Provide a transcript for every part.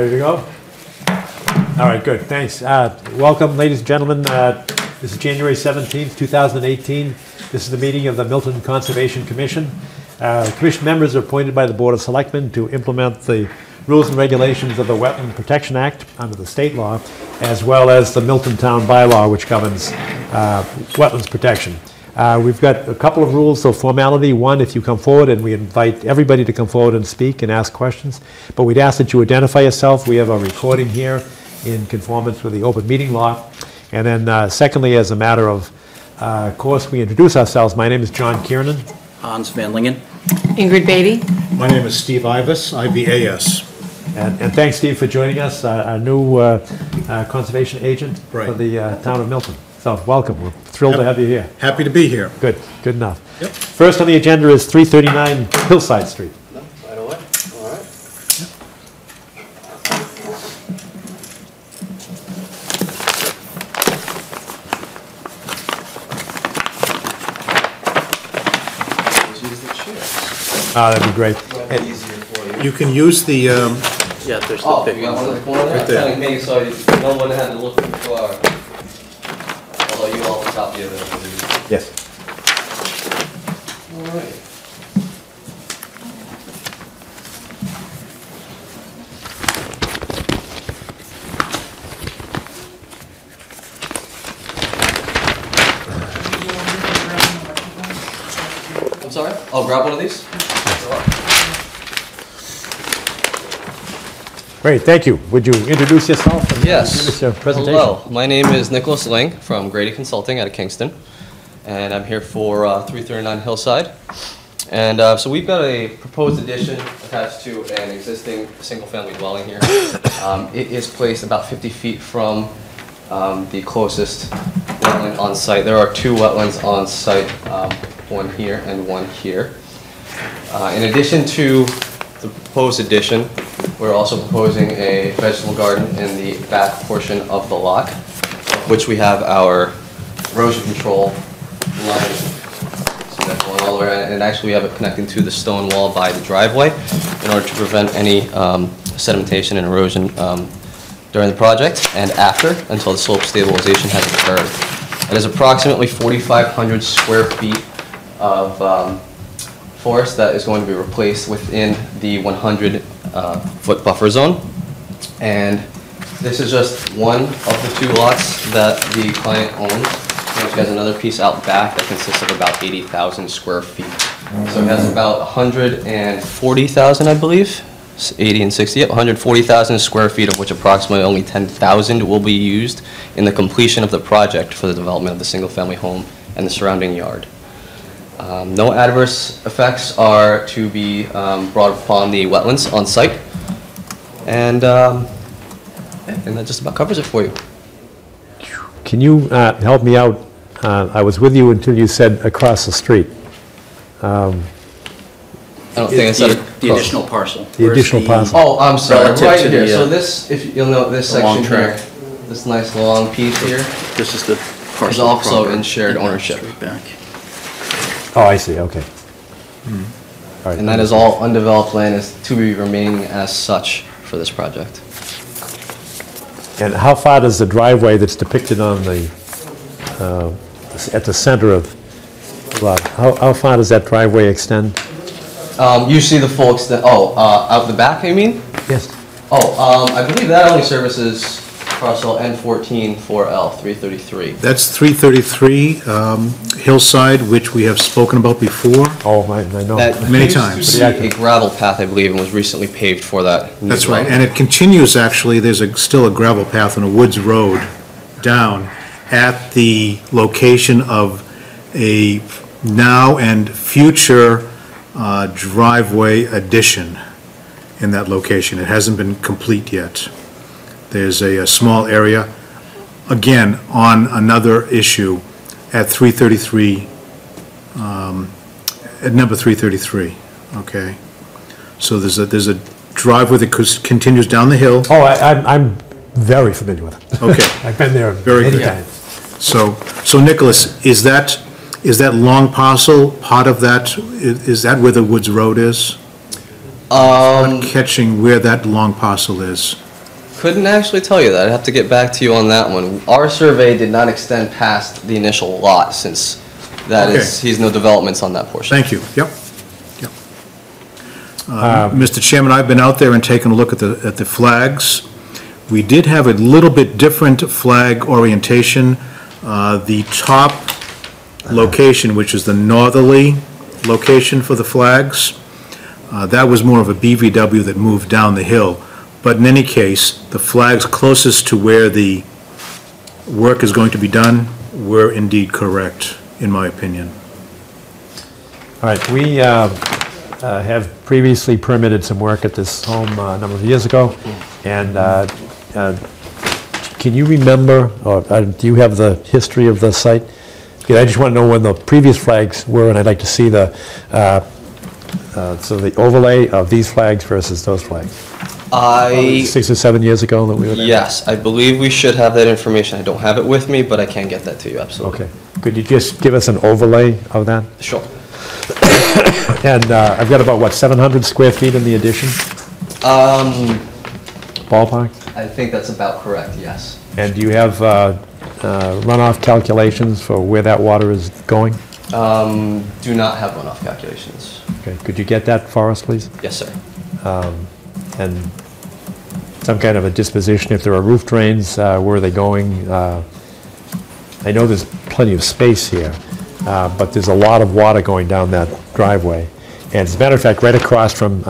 Ready to go? All right, good, thanks. Welcome, ladies and gentlemen. This is January 17th, 2018. This is the meeting of the Milton Conservation Commission. Commission members are appointed by the Board of Selectmen to implement the rules and regulations of the Wetland Protection Act under the state law, as well as the Milton Town Bylaw, which governs wetlands protection. We've got a couple of rules of formality. One, if you come forward, and we invite everybody to come forward and speak and ask questions, but we'd ask that you identify yourself. We have a recording here in conformance with the open meeting law. And then secondly, as a matter of course, we introduce ourselves. My name is John Kiernan. Hans Van Lingen. Ingrid Beatty. My name is Steve Ivas, IVAS. And thanks, Steve, for joining us, our new conservation agent for the town of Milton. So welcome. We're thrilled to have you here. Happy to be here. Good enough. Yep. First on the agenda is 339 Hillside Street. No, right away. All right. Use the chairs. That'd be great. Might be easier for you. You can use the, Yeah, there's Oh, the you big got one. one in the corner there? Right there. Telling me so no one had to look too far. Although you all copy of it, I believe. Yes. All right. I'm sorry? I'll grab one of these. Great, thank you. Would you introduce yourself? And give us your presentation? Hello, my name is Nicholas Ling from Grady Consulting out of Kingston, and I'm here for 339 Hillside. And so we've got a proposed addition attached to an existing single-family dwelling here. It is placed about 50 feet from the closest wetland on site. There are two wetlands on site, one here and one here. In addition to the proposed addition, we're also proposing a vegetable garden in the back portion of the lot, which we have our erosion control line. So that's going all the way around, and actually we have it connecting to the stone wall by the driveway in order to prevent any sedimentation and erosion during the project and after, until the slope stabilization has occurred. It is approximately 4,500 square feet of forest that is going to be replaced within the 100-foot buffer zone. And this is just one of the two lots that the client owns. She has another piece out back that consists of about 80,000 square feet. So it has about 140,000, I believe, 80 and 60, 140,000 square feet, of which approximately only 10,000 will be used in the completion of the project for the development of the single-family home and the surrounding yard. No adverse effects are to be brought upon the wetlands on site, and that just about covers it for you. Can you help me out? I was with you until you said across the street. I don't think I said The additional parcel. The additional parcel. Oh, I'm sorry, Relative right to here. the, So this, if you'll note, this the long section here, track. this nice long piece here, This is the is parcel. also proper. in shared ownership. Straight back. Oh, I see, okay. All right. And that is all undeveloped land, is to be remaining as such for this project. And how far does the driveway that's depicted on the, at the center of the lot, how far does that driveway extend? You see the full extent, out the back, you mean? Yes. I believe that only services parcel N14 4L 333. that's 333 Hillside, which we have spoken about before. Oh, I know. That Many used times. to be a gravel path, I believe, and was recently paved for that. new That's right, development. and it continues, actually, there's still a gravel path on a woods road down at the location of a now and future driveway addition in that location. It hasn't been complete yet. There's a small area, again, on another issue at 333, at number 333, okay? So there's a driveway that continues down the hill. Oh, I'm very familiar with it. Okay. I've been there Very many good. times. So Nicholas, is that long parcel part of that, is that where the Woods Road is? I'm not catching where that long parcel is. couldn't actually tell you that. I'd have to get back to you on that one. Our survey did not extend past the initial lot, since he's no developments on that portion. Thank you. Yep. Yep. Mr. Chairman, I've been out there and taken a look at the flags. We did have a little bit different flag orientation. The top location, which is the northerly location for the flags, that was more of a BVW that moved down the hill. But in any case, the flags closest to where the work is going to be done were indeed correct, in my opinion. All right, we have previously permitted some work at this home a number of years ago, and can you remember, or do you have the history of the site? Because I just want to know when the previous flags were, and I'd like to see the the overlay of these flags versus those flags. 6 or 7 years ago that we were there? Yes, I believe we should have that information. I don't have it with me, but I can get that to you, absolutely. Okay. Could you just give us an overlay of that? Sure. And I've got about, what, 700 square feet in the addition? Ballpark? I think that's about correct, yes. And do you have runoff calculations for where that water is going? Do not have runoff calculations. Okay. Could you get that for us, please? Yes, sir. And some kind of a disposition, if there are roof drains, where are they going? I know there's plenty of space here, but there's a lot of water going down that driveway. And as a matter of fact, right across from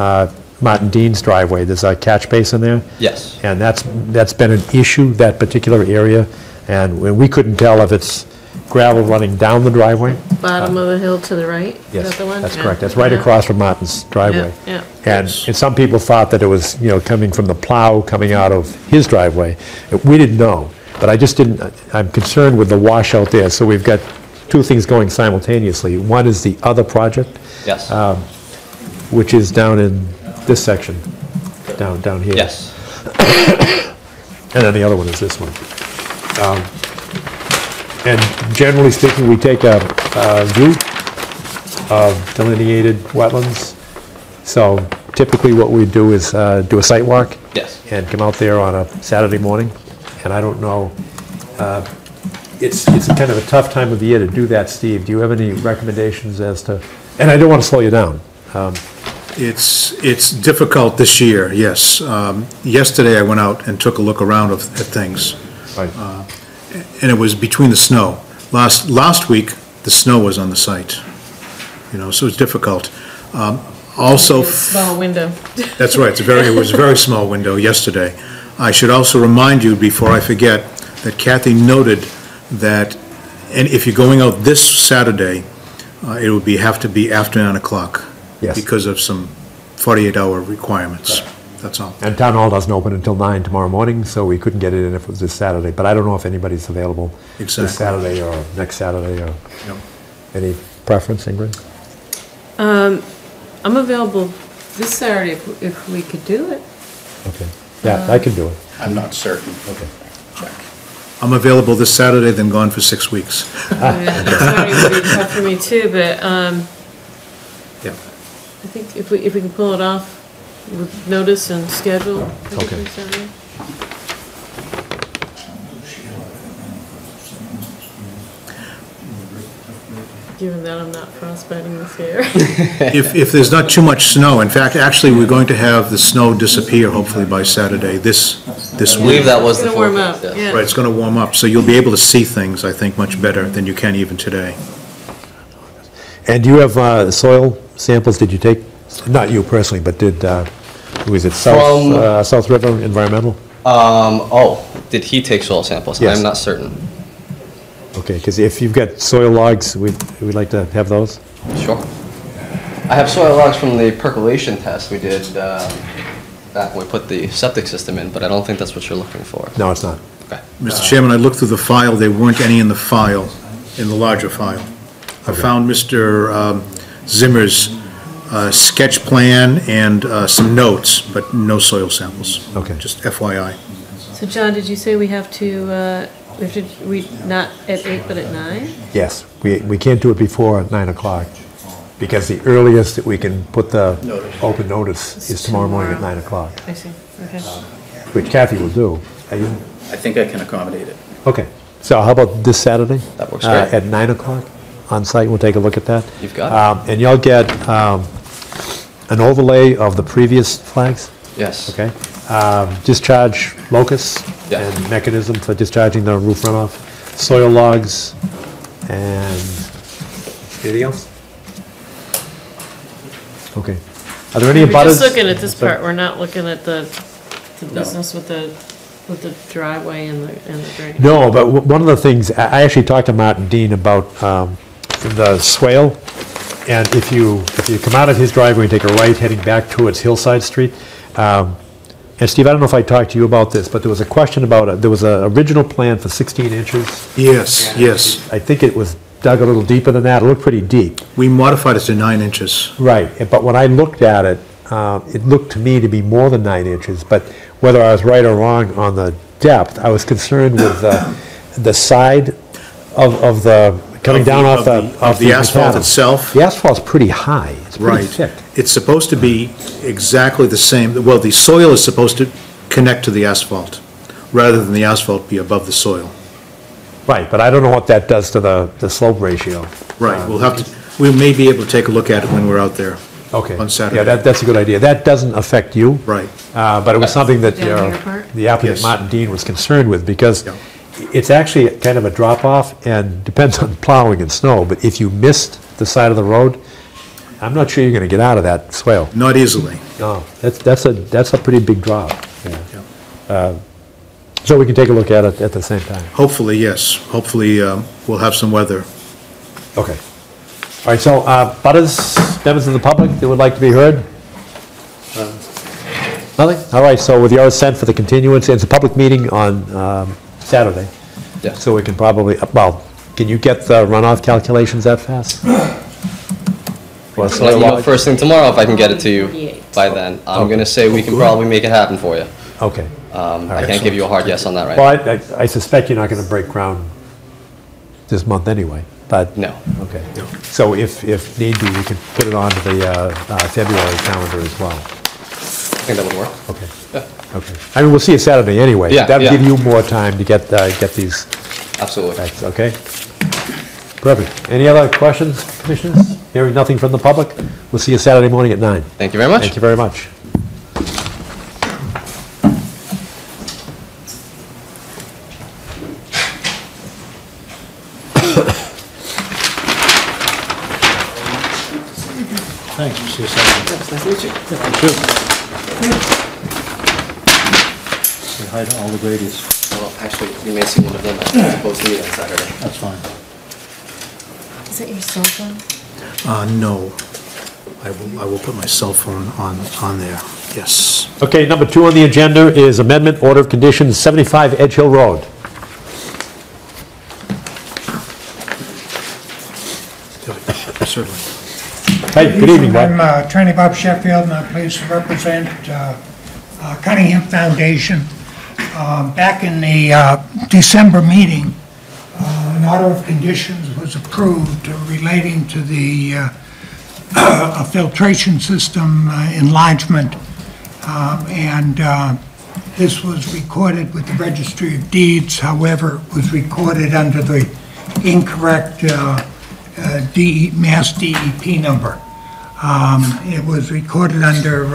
Martin Dean's driveway, there's a catch basin there. Yes. And that's been an issue, that particular area. And we couldn't tell if it's gravel running down the driveway. Bottom of the hill to the right? Yes, Is that the one? that's Yeah. correct. That's right Yeah. across from Martin's driveway. Yeah, And some people thought that it was, coming from the plow coming out of his driveway. We didn't know, but I just didn't, I'm concerned with the washout there. So we've got two things going simultaneously. One is the other project, Yes. which is down in this section, down here. Yes. And then the other one is this one. And generally speaking, we take a view of delineated wetlands. So typically what we do is do a site walk. Yes. And come out there on a Saturday morning. And I don't know, it's kind of a tough time of the year to do that, Steve. Do you have any recommendations as to, and I don't want to slow you down. It's difficult this year, yes. Yesterday I went out and took a look around at things. Right. And it was between the snow. Last week, the snow was on the site, so it's difficult. Also, Small window. that's right, it was a very small window yesterday. I should also remind you, before I forget, that Kathy noted that, and if you're going out this Saturday, it would have to be after 9 o'clock. Yes. Because of some 48-hour requirements. That's all. And Town Hall doesn't open until 9 tomorrow morning, so we couldn't get it in if it was this Saturday. But I don't know if anybody's available Exactly. this Saturday or next Saturday, or Yep. any preference, Ingrid? I'm available this Saturday if we could do it. Okay. Yeah, I can do it. I'm not certain. Okay. Check. I'm available this Saturday, then gone for 6 weeks. Yeah, this Saturday would be tough for me too, but Yeah. I think if we can pull it off with notice and schedule. Okay. Saturday. Given that I'm not frostbiting this year. If there's not too much snow, in fact, actually, we're going to have the snow disappear hopefully by Saturday, this I week. believe that was It's the gonna warm forecast, up, yes. yeah. Right, it's going to warm up, so you'll be able to see things, I think, much better than you can even today. And do you have soil samples? Did you take, not you personally, but did, who is it, South River Environmental? Did he take soil samples? Yes. I'm not certain. Okay, because if you've got soil logs, we'd like to have those. Sure. I have soil logs from the percolation test we did back when we put the septic system in, but I don't think that's what you're looking for. No, it's not. Okay. Mr. Chairman, I looked through the file, there weren't any in the file, in the larger file. I found Mr. Zimmer's sketch plan and some notes, but no soil samples. Okay. Just FYI. So John, did you say we have to, not at 8 but at 9? Yes, we can't do it before 9 o'clock, because the earliest that we can put the open notice is tomorrow morning at 9 o'clock. I see, okay. which Kathy will do. Are you, I think I can accommodate it. okay, so how about this Saturday? That works great. At 9 o'clock on site, we'll take a look at that. You've got And you'll get an overlay of the previous flags, it. Yes. okay? Discharge locus Yeah. and mechanism for discharging the roof runoff, soil logs, and anything else? Okay. Are there any We're abutters? just looking at this part, we're not looking at the business with the driveway and the drain. No, but one of the things, I actually talked to Martin Dean about the swale, and if you come out of his driveway and take a right heading back towards Hillside Street, and Steve, I don't know if I talked to you about this, but there was a question about it. There was an original plan for 16 inches. Yes, yes. I think it was dug a little deeper than that. It looked pretty deep. We modified it to 9 inches. Right, but when I looked at it, it looked to me to be more than 9 inches, but whether I was right or wrong on the depth, I was concerned with the side of the, coming down off the asphalt macadam. itself. The asphalt's pretty high, it's pretty Right. thick. It's supposed to be exactly the same, well, the soil is supposed to connect to the asphalt, rather than the asphalt be above the soil. Right, but I don't know what that does to the slope ratio. Right, we'll have to, we may be able to take a look at it when we're out there. Okay. On Saturday. Yeah, that's a good idea. That doesn't affect you. Right. But it was something that Down here part? the applicant, Yes. Martin Dean, was concerned with, because Yeah. it's actually kind of a drop-off, and depends on plowing and snow, but if you missed the side of the road, I'm not sure you're gonna get out of that swale. Not easily. No, that's a pretty big drop. Yeah. Yeah. So we can take a look at it at the same time. Hopefully, yes. Hopefully, we'll have some weather. Okay. All right, so, butters, members of the public that would like to be heard? Nothing? All right, so with your assent for the continuance, it's a public meeting on Saturday. Yeah. So we can probably, well, can you get the runoff calculations that fast? I'll let you know first thing tomorrow if I can get it to you by then. I'm gonna say we can probably make it happen for you. Okay. I can't give you a hard yes on that right Well, now. I suspect you're not going to break ground this month anyway, but. No. Okay. So if need be, we can put it onto the February calendar as well. I think that would work. Okay. Yeah, Okay. I mean, we'll see you Saturday anyway. Yeah, That'll yeah. give you more time to get these absolutely. facts, okay? Perfect. Any other questions, commissioners? Hearing nothing from the public? We'll see you Saturday morning at 9. Thank you very much. Thank you very much. Thanks. See you Saturday. Nice to meet you. Say hi to all the Grady's. Well, actually, you may see one of them at the supposed meeting on Saturday. That's fine. Is that your cell phone? No. I will put my cell phone on there. Yes. Okay, number 2 on the agenda is amendment, order of conditions, 75 Edge Hill Road. Certainly. Hey, good evening, Bob. I'm Attorney Bob Sheffield, and I'm pleased to represent Cunningham Foundation. Back in the December meeting, an order of conditions was approved relating to the a filtration system enlargement, and this was recorded with the Registry of Deeds. However, it was recorded under the incorrect Mass DEP number. It was recorded under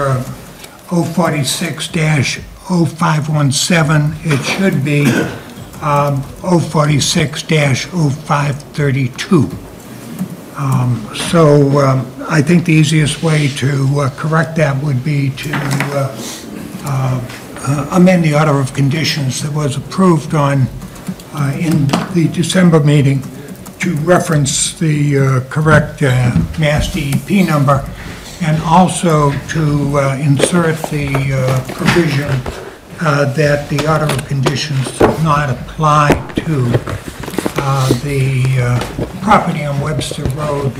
046-0517. It should be 046-0532. So I think the easiest way to correct that would be to amend the order of conditions that was approved on in the December meeting to reference the correct Mass DEP number, and also to insert the provision that the order of conditions does not apply to the property on Webster Road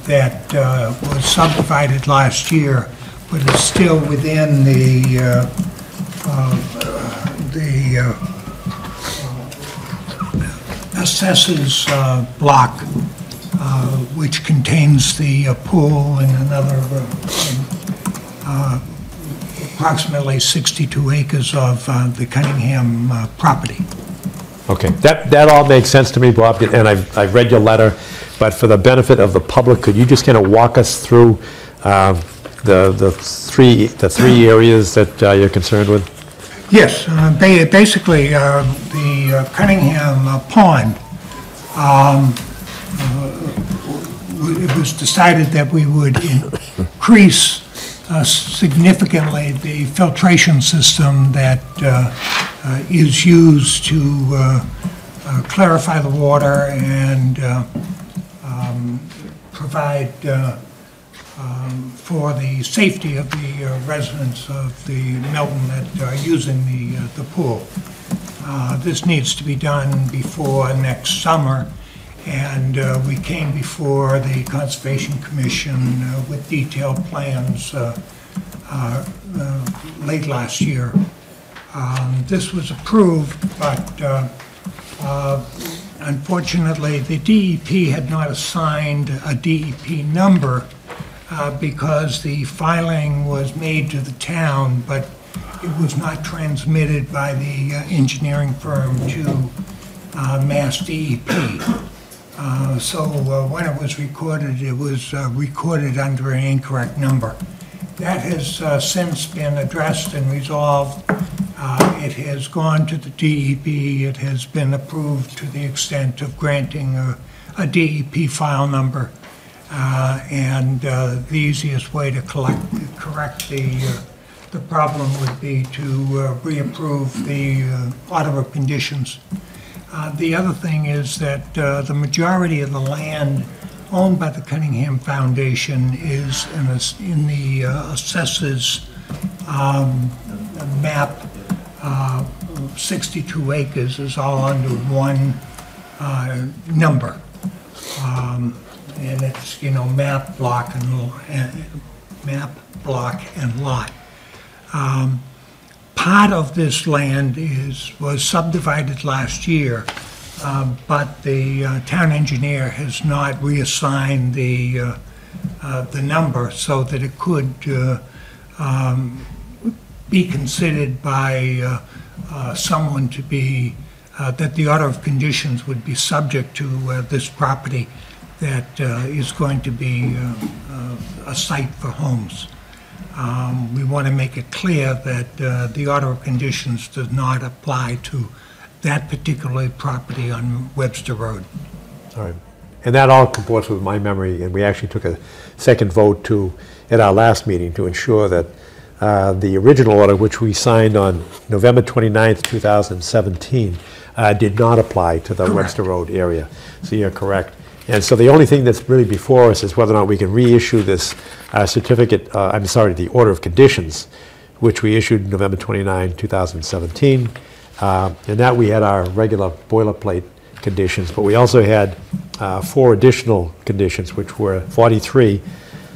that was subdivided last year, but is still within the assessors block, which contains the pool and another approximately 62 acres of the Cunningham property. Okay, that all makes sense to me, Bob, and I've read your letter, but for the benefit of the public, could you just kind of walk us through the three areas that you're concerned with? Yes, basically, the Cunningham Pond, it was decided that we would increase significantly the filtration system that is used to clarify the water and provide for the safety of the residents of the Milton that are using the pool. This needs to be done before next summer, and we came before the Conservation Commission with detailed plans late last year. This was approved, but unfortunately, the DEP had not assigned a DEP number because the filing was made to the town, but it was not transmitted by the engineering firm to Mass DEP. So when it was recorded under an incorrect number. That has since been addressed and resolved. It has gone to the DEP. It has been approved to the extent of granting a DEP file number. And the easiest way to correct the problem would be to reapprove the order of conditions. The other thing is that the majority of the land owned by the Cunningham Foundation is in the assessors map. 62 acres is all under one number. And it's, map, block, and lot. Part of this land was subdivided last year, but the town engineer has not reassigned the number so that it could be considered by someone to be, that the order of conditions would be subject to this property that is going to be a site for homes. We want to make it clear that the order of conditions does not apply to that particular property on Webster Road. All right. And that all comports with my memory, and we actually took a second vote at our last meeting to ensure that the original order, which we signed on November 29th, 2017, did not apply to the Webster Road area. So you're correct. And so the only thing that's really before us is whether or not we can reissue this the order of conditions, which we issued November 29, 2017. And that we had our regular boilerplate conditions, but we also had 4 additional conditions, which were 43,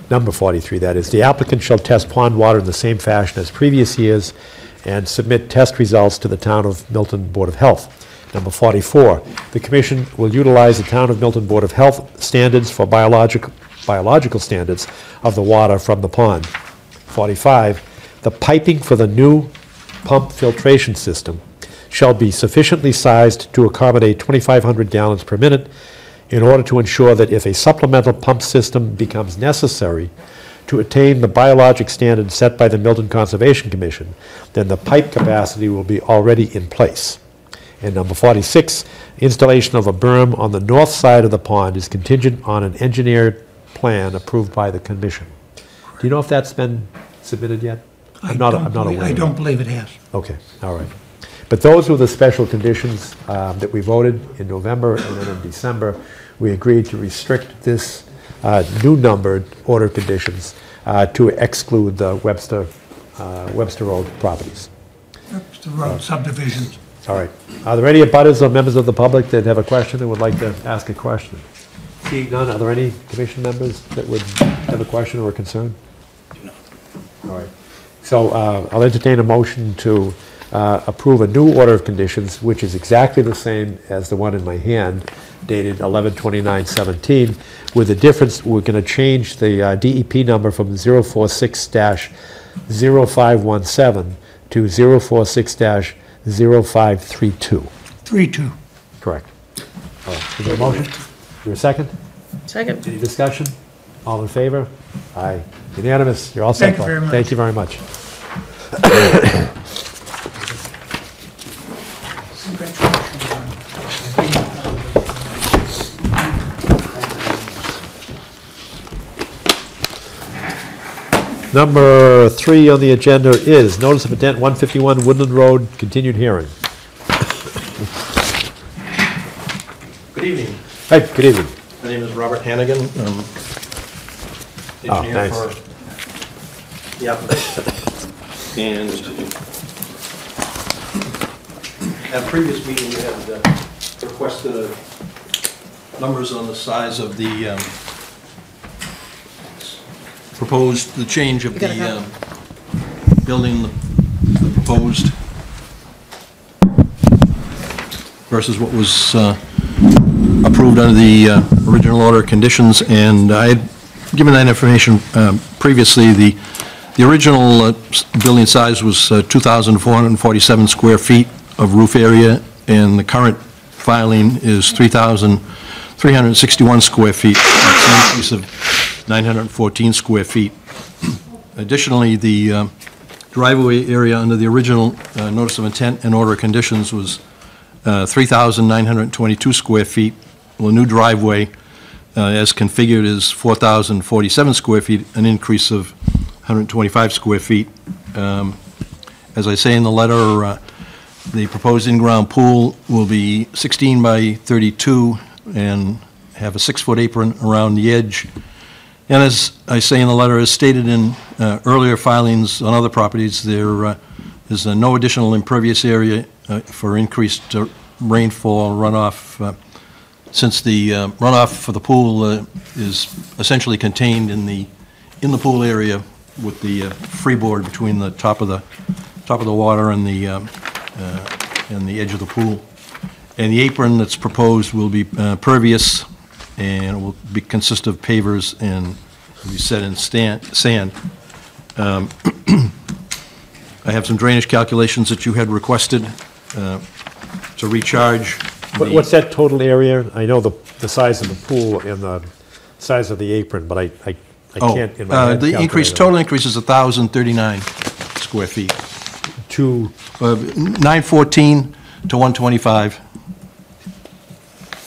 number 43, that is. The applicant shall test pond water in the same fashion as previous years and submit test results to the Town of Milton Board of Health. Number 44, the Commission will utilize the Town of Milton Board of Health standards for biological standards of the water from the pond. 45, the piping for the new pump filtration system shall be sufficiently sized to accommodate 2,500 gallons per minute in order to ensure that if a supplemental pump system becomes necessary to attain the biologic standards set by the Milton Conservation Commission, then the pipe capacity will be already in place. And number 46, installation of a berm on the north side of the pond is contingent on an engineered plan approved by the Commission. Do you know if that's been submitted yet? I'm not aware. I don't believe it has. Okay, all right. But those were the special conditions that we voted in November, and then in December, we agreed to restrict this new numbered order of conditions to exclude the Webster Road properties. Webster Road subdivisions. All right. Are there any abutters or members of the public that have a question and would like to ask a question? Seeing none, are there any commission members that would have a question or a concern? No. All right. So I'll entertain a motion to approve a new order of conditions, which is exactly the same as the one in my hand, dated 11/29/17, with the difference we're going to change the DEP number from 046- 0517 to 046-0532. 3-2. Correct. Is there a motion? Is there a second? Second. Any discussion? All in favor? Aye. Unanimous. You're all set. Thank you very much. Thank you very much. Number 3 on the agenda is notice of intent 151 Woodland Road, continued hearing. Good evening. Hi, good evening. My name is Robert Hannigan. Engineer thanks. for the applicant. And at a previous meeting, you had requested numbers on the size of the proposed, the change of the building, the proposed versus what was approved under the original order of conditions, and I had given that information previously. The original building size was 2,447 square feet of roof area, and the current filing is 3,361 square feet. That's an increase of 914 square feet. Additionally, the driveway area under the original notice of intent and order of conditions was 3,922 square feet. Well, the new driveway, as configured, is 4,047 square feet, an increase of 125 square feet. As I say in the letter, the proposed in-ground pool will be 16 by 32 and have a 6-foot apron around the edge. And as I say in the letter, as stated in earlier filings on other properties, there is no additional impervious area for increased rainfall runoff, since the runoff for the pool is essentially contained in the pool area with the freeboard between the top of the water and the edge of the pool. And the apron that's proposed will be pervious, and it will consist of pavers and will be set in sand. I have some drainage calculations that you had requested to recharge. What's that total area? I know the size of the pool and the size of the apron, but I can't in my head The calculate it. total increase is 1,039 square feet. 914 to 125.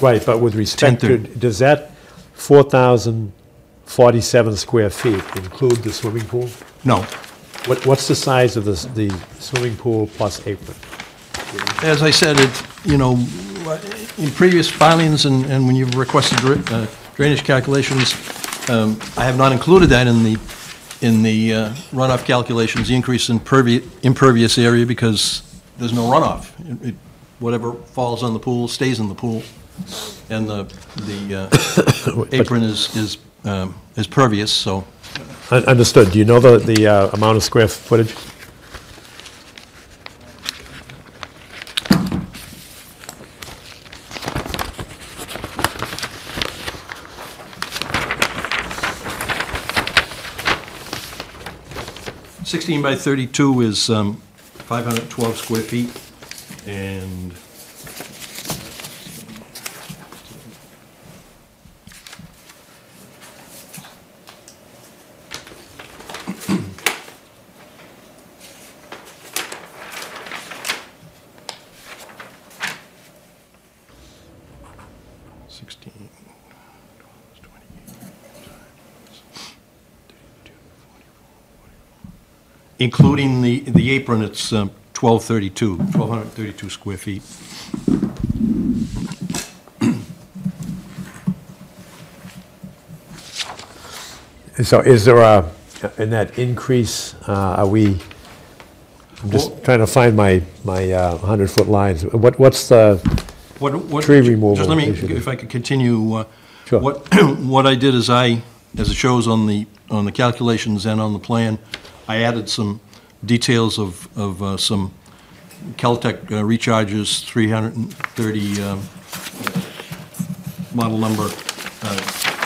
Right, but with respect to, 1030. does that 4,047 square feet include the swimming pool? No. What's the size of the swimming pool plus apron? As I said, in previous filings and when you've requested drainage calculations, I have not included that in the runoff calculations, the increase in impervious area, because there's no runoff. Whatever falls on the pool stays in the pool, and the apron is pervious. So Understood. Do you know the amount of square footage? – 16 by 32 is 512 square feet, and including the apron, it's 1,232 square feet. So is there in that increase, I'm just trying to find my 100-foot lines. What's the tree removal? Just let me, issue? if I could continue. Sure. What I did is as it shows on the calculations and on the plan, I added some details of some Caltech recharges, 330 model number,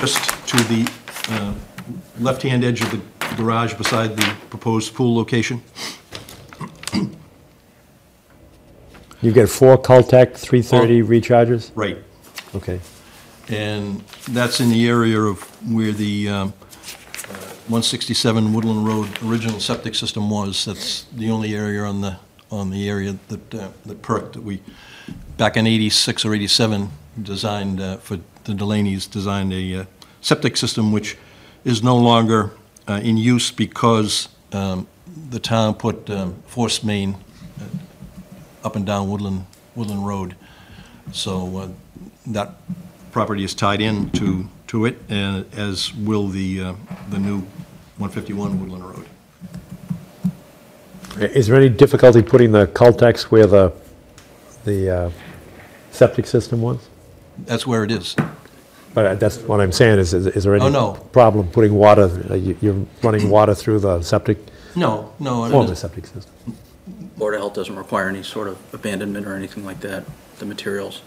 just to the left-hand edge of garage beside the proposed pool location. You get 4 Caltech 330 rechargers? Right. Okay. And that's in the area of where the 167 Woodland Road original septic system was. That's the only area on the area that perked, that we, back in 86 or 87, designed, for the Delaney's, designed a septic system which is no longer in use because the town put force main up and down Woodland Road. So that property is tied in to it, and as will the new 151 Woodland Road. Is there any difficulty putting the Caltex where the septic system was? That's where it is. But that's what I'm saying, is there any no. problem putting water, you're running water through the septic, No, former septic system? Board of Health doesn't require any sort of abandonment or anything like that, the materials.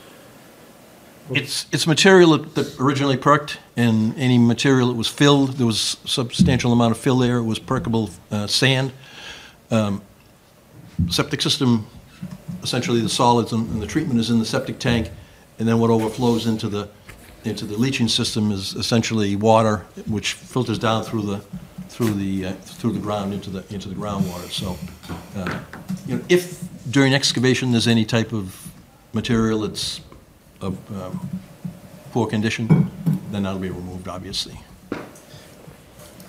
It's material that originally perked, and any material that was filled, there was a substantial amount of fill there, it was perkable sand. Septic system, essentially the solids and the treatment is in the septic tank, and then what overflows into the leaching system is essentially water, which filters down through the ground into the groundwater. So, if during excavation there's any type of material that's of poor condition, then that'll be removed, obviously.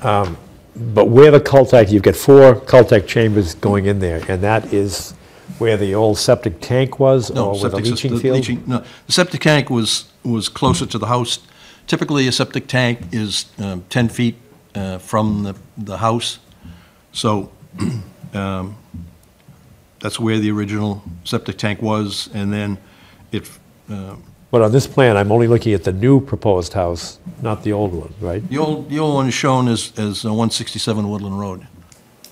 But where the Caltech, you've got 4 Caltech chambers going in there, and that is where the old septic tank was, No, or where the septic leaching system- field? No, the septic tank was closer to the house. Typically, a septic tank is 10 feet from the house. So that's where the original septic tank was, and then it, But on this plan, I'm only looking at the new proposed house, not the old one, right? the old one is shown as 167 Woodland Road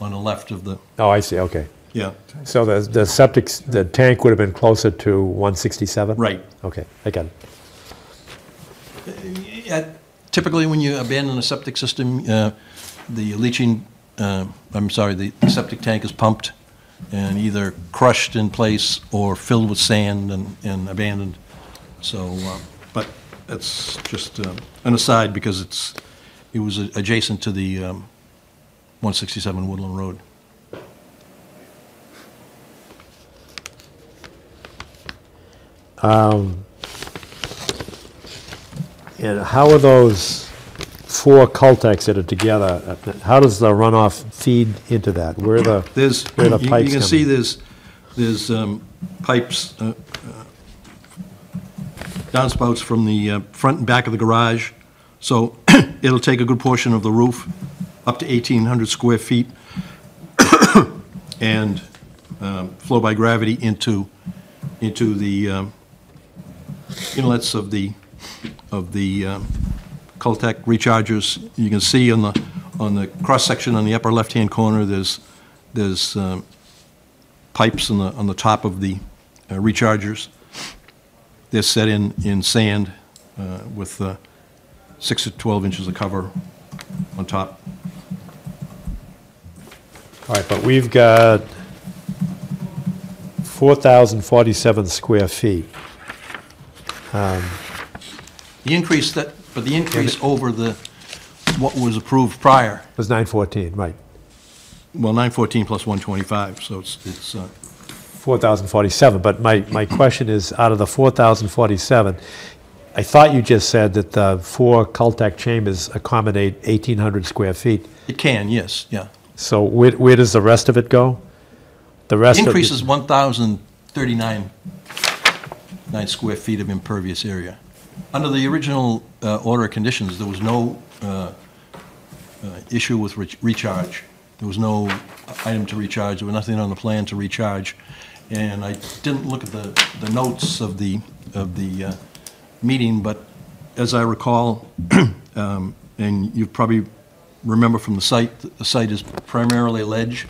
on the left of the, Oh, I see, okay. yeah, So the tank would have been closer to 167? right. Okay, I got it. Typically, when you abandon a septic system, the septic tank is pumped and either crushed in place or filled with sand and abandoned. So, but that's just an aside because it was adjacent to the 167 Woodland Road. And how are those 4 Caltex that are together, how does the runoff feed into that? Where are the where are the You pipes can see coming? there's pipes, downspouts from the front and back of the garage. So it'll take a good portion of the roof, up to 1,800 square feet, and flow by gravity into the inlets of the Caltech rechargers. You can see on the cross section on the upper left-hand corner, there's pipes on the top of the rechargers. They're set in sand with 6 to 12 inches of cover on top. All right, but we've got 4,047 square feet. The increase over what was approved prior, It was 914, right. well, 914 plus 125, so it's 4,047, but my question is, out of the 4,047, I thought you just said that the 4 Caltech chambers accommodate 1,800 square feet. it can, yes, yeah. So where does the rest of it go? The rest of Increase is 1,039 square feet of impervious area. Under the original order of conditions, there was no issue with recharge. There was no item to recharge, there was nothing on the plan to recharge. And I didn't look at the notes of the meeting, but as I recall, and you probably remember from the site is primarily ledge.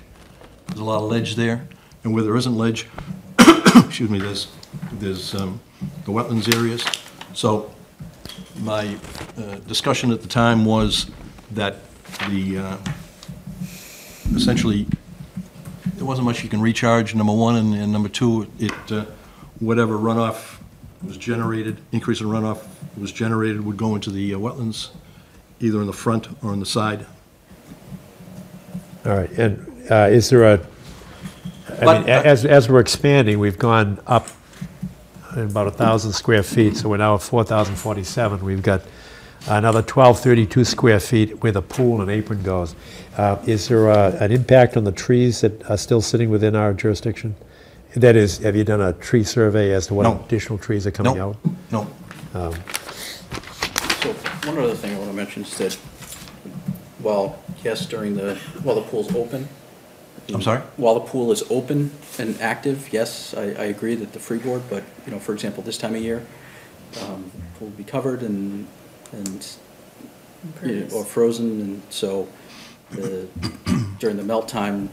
There's a lot of ledge there, and where there isn't ledge, excuse me, there's the wetlands areas. So my discussion at the time was that the essentially, there wasn't much you can recharge, number one, and number two, whatever runoff was generated, increase in runoff was generated would go into the wetlands, either in the front or on the side. All right, and is there a, I mean, as we're expanding, we've gone up about 1,000 square feet, so we're now at 4,047. We've got another 1,232 square feet where the pool and apron goes. Is there an impact on the trees that are still sitting within our jurisdiction? That is, have you done a tree survey as to what No. additional trees are coming out? No. So, one other thing I want to mention is that, while, yes, while the pool's open. I'm sorry? While the pool is open and active, yes, I agree that the freeboard, but, for example, this time of year, pool will be covered and or frozen, and so during the melt time,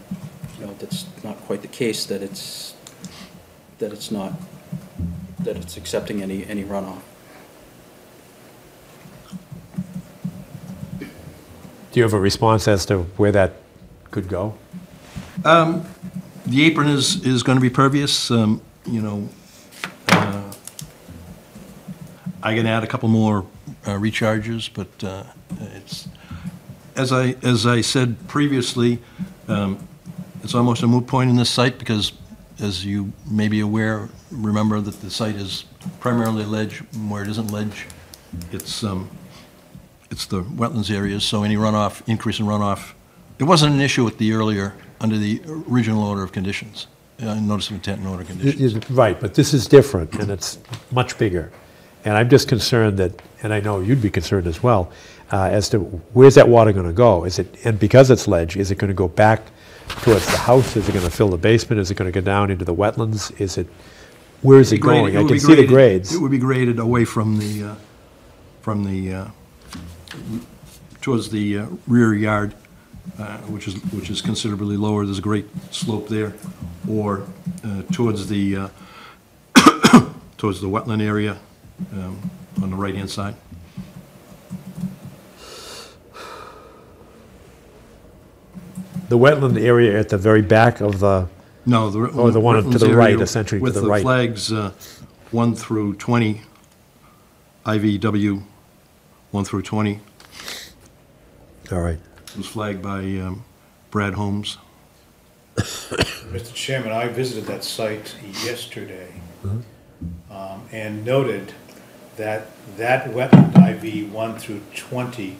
that's not quite the case, that it's accepting any runoff. Do you have a response as to where that could go? The apron is going to be pervious, I can add a couple more recharges, but it's, as I said previously, it's almost a moot point in this site because, as you may be aware, remember that the site is primarily ledge. Where it isn't ledge, it's the wetlands areas, so any runoff, increase in runoff, it wasn't an issue at the earlier, under the original order of conditions, notice of intent and order conditions. Right, but this is different, and it's much bigger. And I'm just concerned that, and I know you'd be concerned as well, as to where's that water going to go? And because it's ledge, is it going to go back towards the house? Is it going to fill the basement? Is it going to go down into the wetlands? Where is it going? I can see the grades. It would be graded away from towards the rear yard, which is considerably lower. There's a great slope there, or towards the wetland area on the right-hand side. The wetland area at the very back of the, No, or the one to the wetlands right, area essentially to the right. With the flags 1 through 20, IVW 1 through 20, all right. was flagged by Brad Holmes. Mr. Chairman, I visited that site yesterday and noted that wetland IV 1 through 20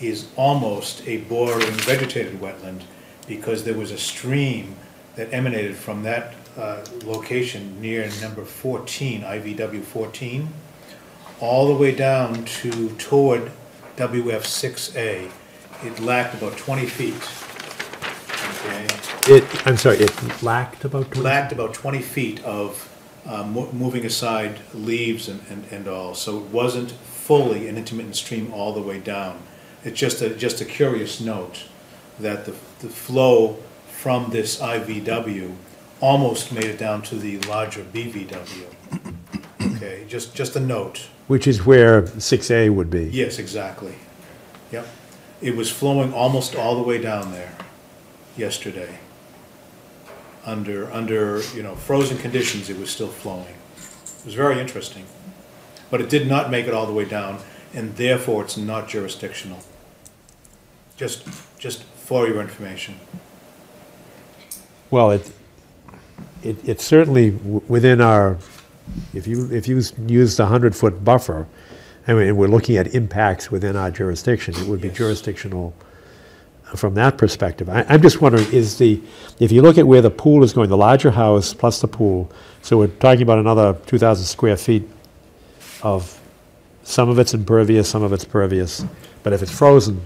is almost a bordering vegetated wetland because there was a stream that emanated from that location near number 14, IVW 14, all the way down toward WF 6A. It lacked about 20 feet. Okay. I'm sorry, it lacked about 20? Lacked about 20 feet of moving aside leaves and all, so it wasn't fully an intermittent stream all the way down. It's just a curious note that the flow from this IVW almost made it down to the larger BVW. Okay, just a note. Which is where 6A would be. Yes, exactly. Yep. It was flowing almost all the way down there yesterday. Under frozen conditions, it was still flowing. It was very interesting. But it did not make it all the way down, and therefore it's not jurisdictional. Just for your information. Well, it's certainly within our, if you used a 100-foot buffer, I mean, we're looking at impacts within our jurisdiction, it would be jurisdictional from that perspective. I'm just wondering, if you look at where the pool is going, the larger house plus the pool, so we're talking about another 2,000 square feet of, some of it's impervious, some of it's pervious, but if it's frozen,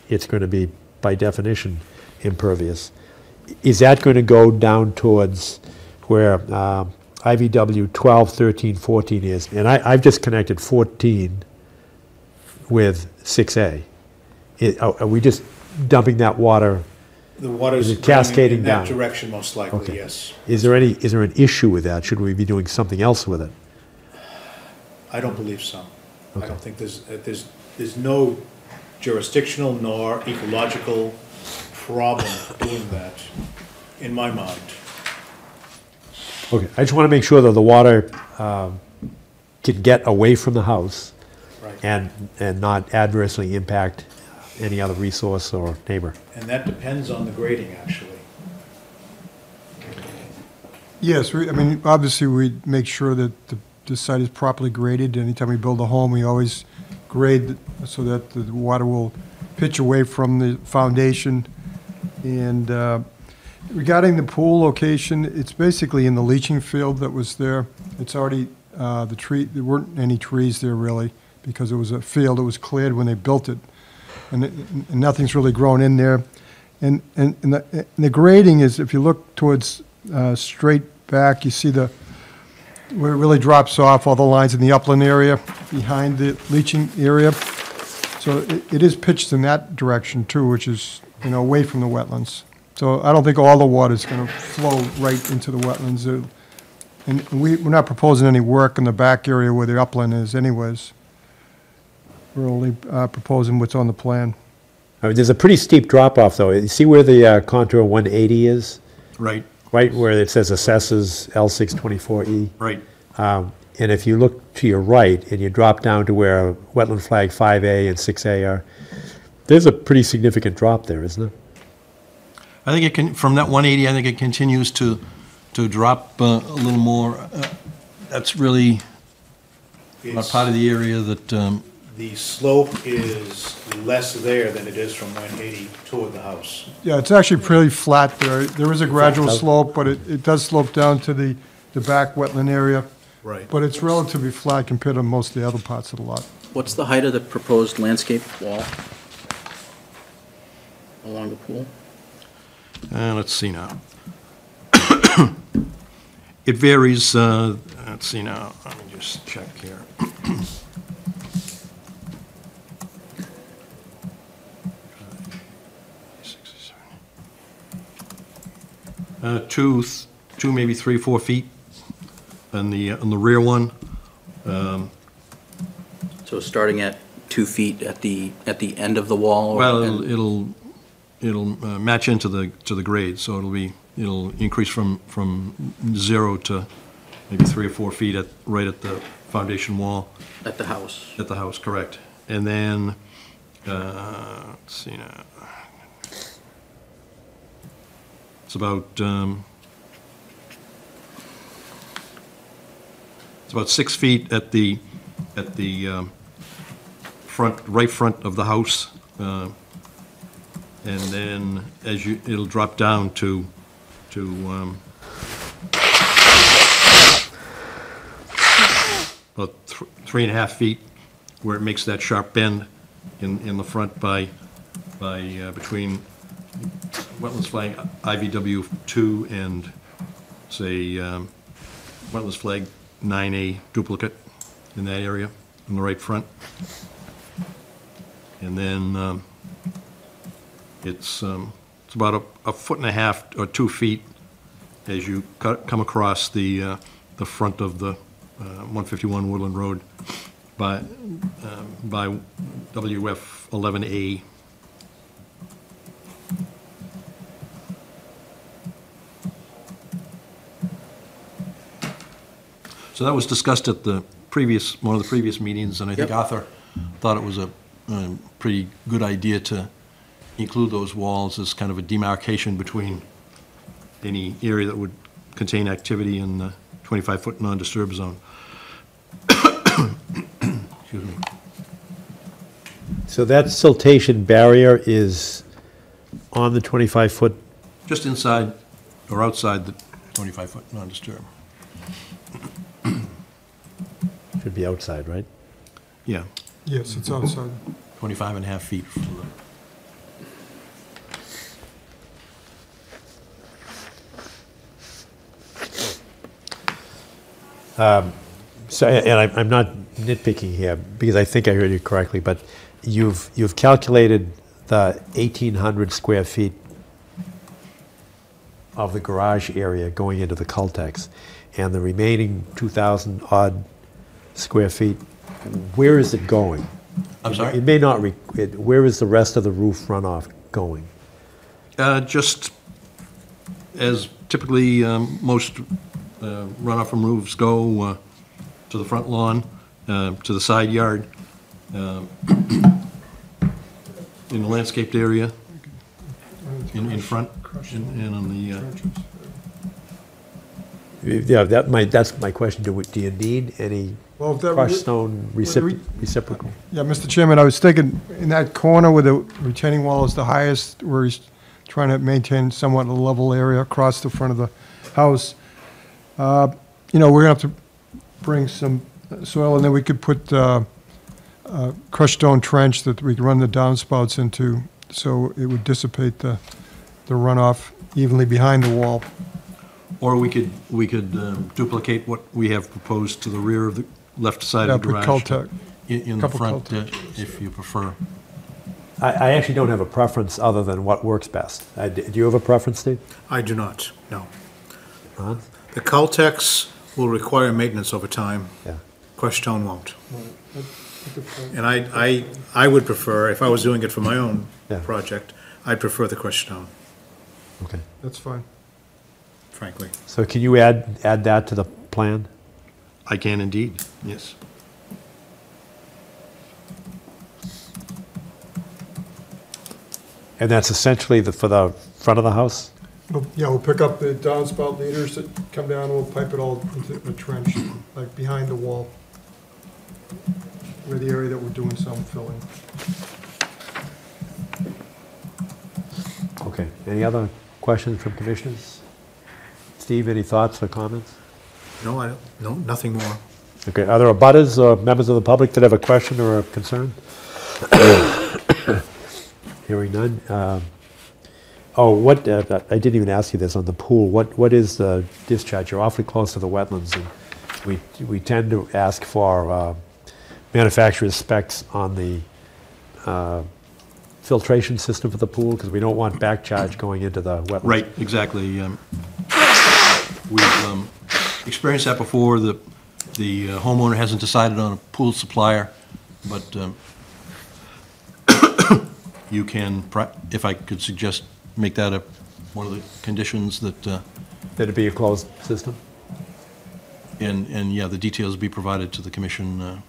it's going to be, by definition, impervious. Is that going to go down towards where IVW 12, 13, 14 is? And I've just connected 14 with 6A. Are we just dumping that water? The water Is is it cascading in that down? direction, most likely, Okay. yes. Is there an issue with that? Should we be doing something else with it? I don't believe so. I Okay. don't think there's no jurisdictional nor ecological problem doing that, in my mind. Okay, I just want to make sure that the water can get away from the house Right. and not adversely impact any other resource or neighbor. And that depends on the grading, actually. Yes, I mean, obviously, we make sure that the site is properly graded. Anytime we build a home, we always grade so that the water will pitch away from the foundation. And regarding the pool location, it's basically in the leaching field that was there. It's already, there weren't any trees there really, because it was a field that was cleared when they built it. And nothing's really grown in there. And the grading is, if you look towards straight back, you see where it really drops off, all the lines in the upland area behind the leaching area. So it is pitched in that direction too, which is, away from the wetlands. So I don't think all the water is going to flow right into the wetlands. And we're not proposing any work in the back area where the upland is anyways. We're only proposing what's on the plan. There's a pretty steep drop off though. You see where the contour 180 is? Right, Right where it says assesses L624E. right. And if you look to your right and you drop down to where wetland flag 5A and 6A are, there's a pretty significant drop there, isn't there? I think it can, from that 180, I think it continues to drop a little more. That's really not It's- part of the area that, The slope is less there than it is from 180 toward the house. Yeah, it's actually pretty flat there. There is a gradual out. slope, but it does slope down to the back wetland area. Right. But it's relatively flat compared to most of the other parts of the lot. What's the height of the proposed landscape wall along the pool? let's see now. It varies, let's see now, let me just check here. Two, maybe 3, 4 feet on the rear one. So starting at 2 feet at the end of the wall? or- Well, and- it'll match into the grade, so it'll increase from 0 to maybe 3 or 4 feet right at the foundation wall At the house? at the house, correct. And then, let's see now. It's about 6 feet at the right front of the house. And then it'll drop down to about 3.5 feet, where it makes that sharp bend in the front between wetlands flag IVW 2 and, say, wetlands flag 9A duplicate in that area, in the right front. And then it's about a 1.5 or 2 feet as you come across the front of the 151 Woodland Road by WF 11A. So that was discussed at one of the previous meetings, and I think Yep. Arthur thought it was a pretty good idea to include those walls as kind of a demarcation between any area that would contain activity in the 25-foot non-disturb zone. Excuse me. So that siltation barrier is on the 25-foot, Just inside or outside the 25-foot non-disturb. should be outside, right? Yeah, Yes, it's outside. 25.5 feet from the... So, and I'm not nitpicking here, because I think I heard you correctly, but you've calculated the 1,800 square feet of the garage area going into the Cultex, and the remaining 2,000 odd square feet, where is it going? I'm sorry? It may not, where is the rest of the roof runoff going? Just as typically most runoff from roofs go, to the front lawn, to the side yard, in the landscaped area, in front, and on the, Yeah, that's my question. Do you need any Well, if that- crushed stone reciprocal? Yeah, Mr. Chairman, I was thinking, in that corner where the retaining wall is the highest, where he's trying to maintain somewhat a level area across the front of the house, you know, we're gonna have to bring some soil, and then we could put crushed stone trench that we could run the downspouts into, so it would dissipate the runoff evenly behind the wall. or we could duplicate what we have proposed to the rear of the left side Yeah, of the put garage. Caltech. In the Couple front, Caltech. if you prefer. I actually don't have a preference other than what works best. Do you have a preference, Steve? I do not, no. Ron? The Caltex will require maintenance over time. Yeah. Crushed stone won't. And I would prefer, if I was doing it for my own Yeah. project, I'd prefer the crushed stone, Okay. That's fine. frankly. So can you add that to the plan? I can indeed, yes. And that's essentially for the front of the house? Yeah, we'll pick up the downspout leaders that come down, and we'll pipe it all into the trench, like behind the wall, where the area that we're doing some filling. Okay. Any other questions from commissioners? Steve, any thoughts or comments? No, I don't, no, nothing more. Okay. Are there abutters or members of the public that have a question or a concern? Hearing none. I didn't even ask you this on the pool. What is the discharge? You're awfully close to the wetlands, and we tend to ask for manufacturer's specs on the filtration system for the pool because we don't want back charge going into the wetlands. Right, exactly. We've experienced that before. The homeowner hasn't decided on a pool supplier, but you can, if I could suggest, make that one of the conditions that, That'd be a closed system? and yeah, the details be provided to the commission.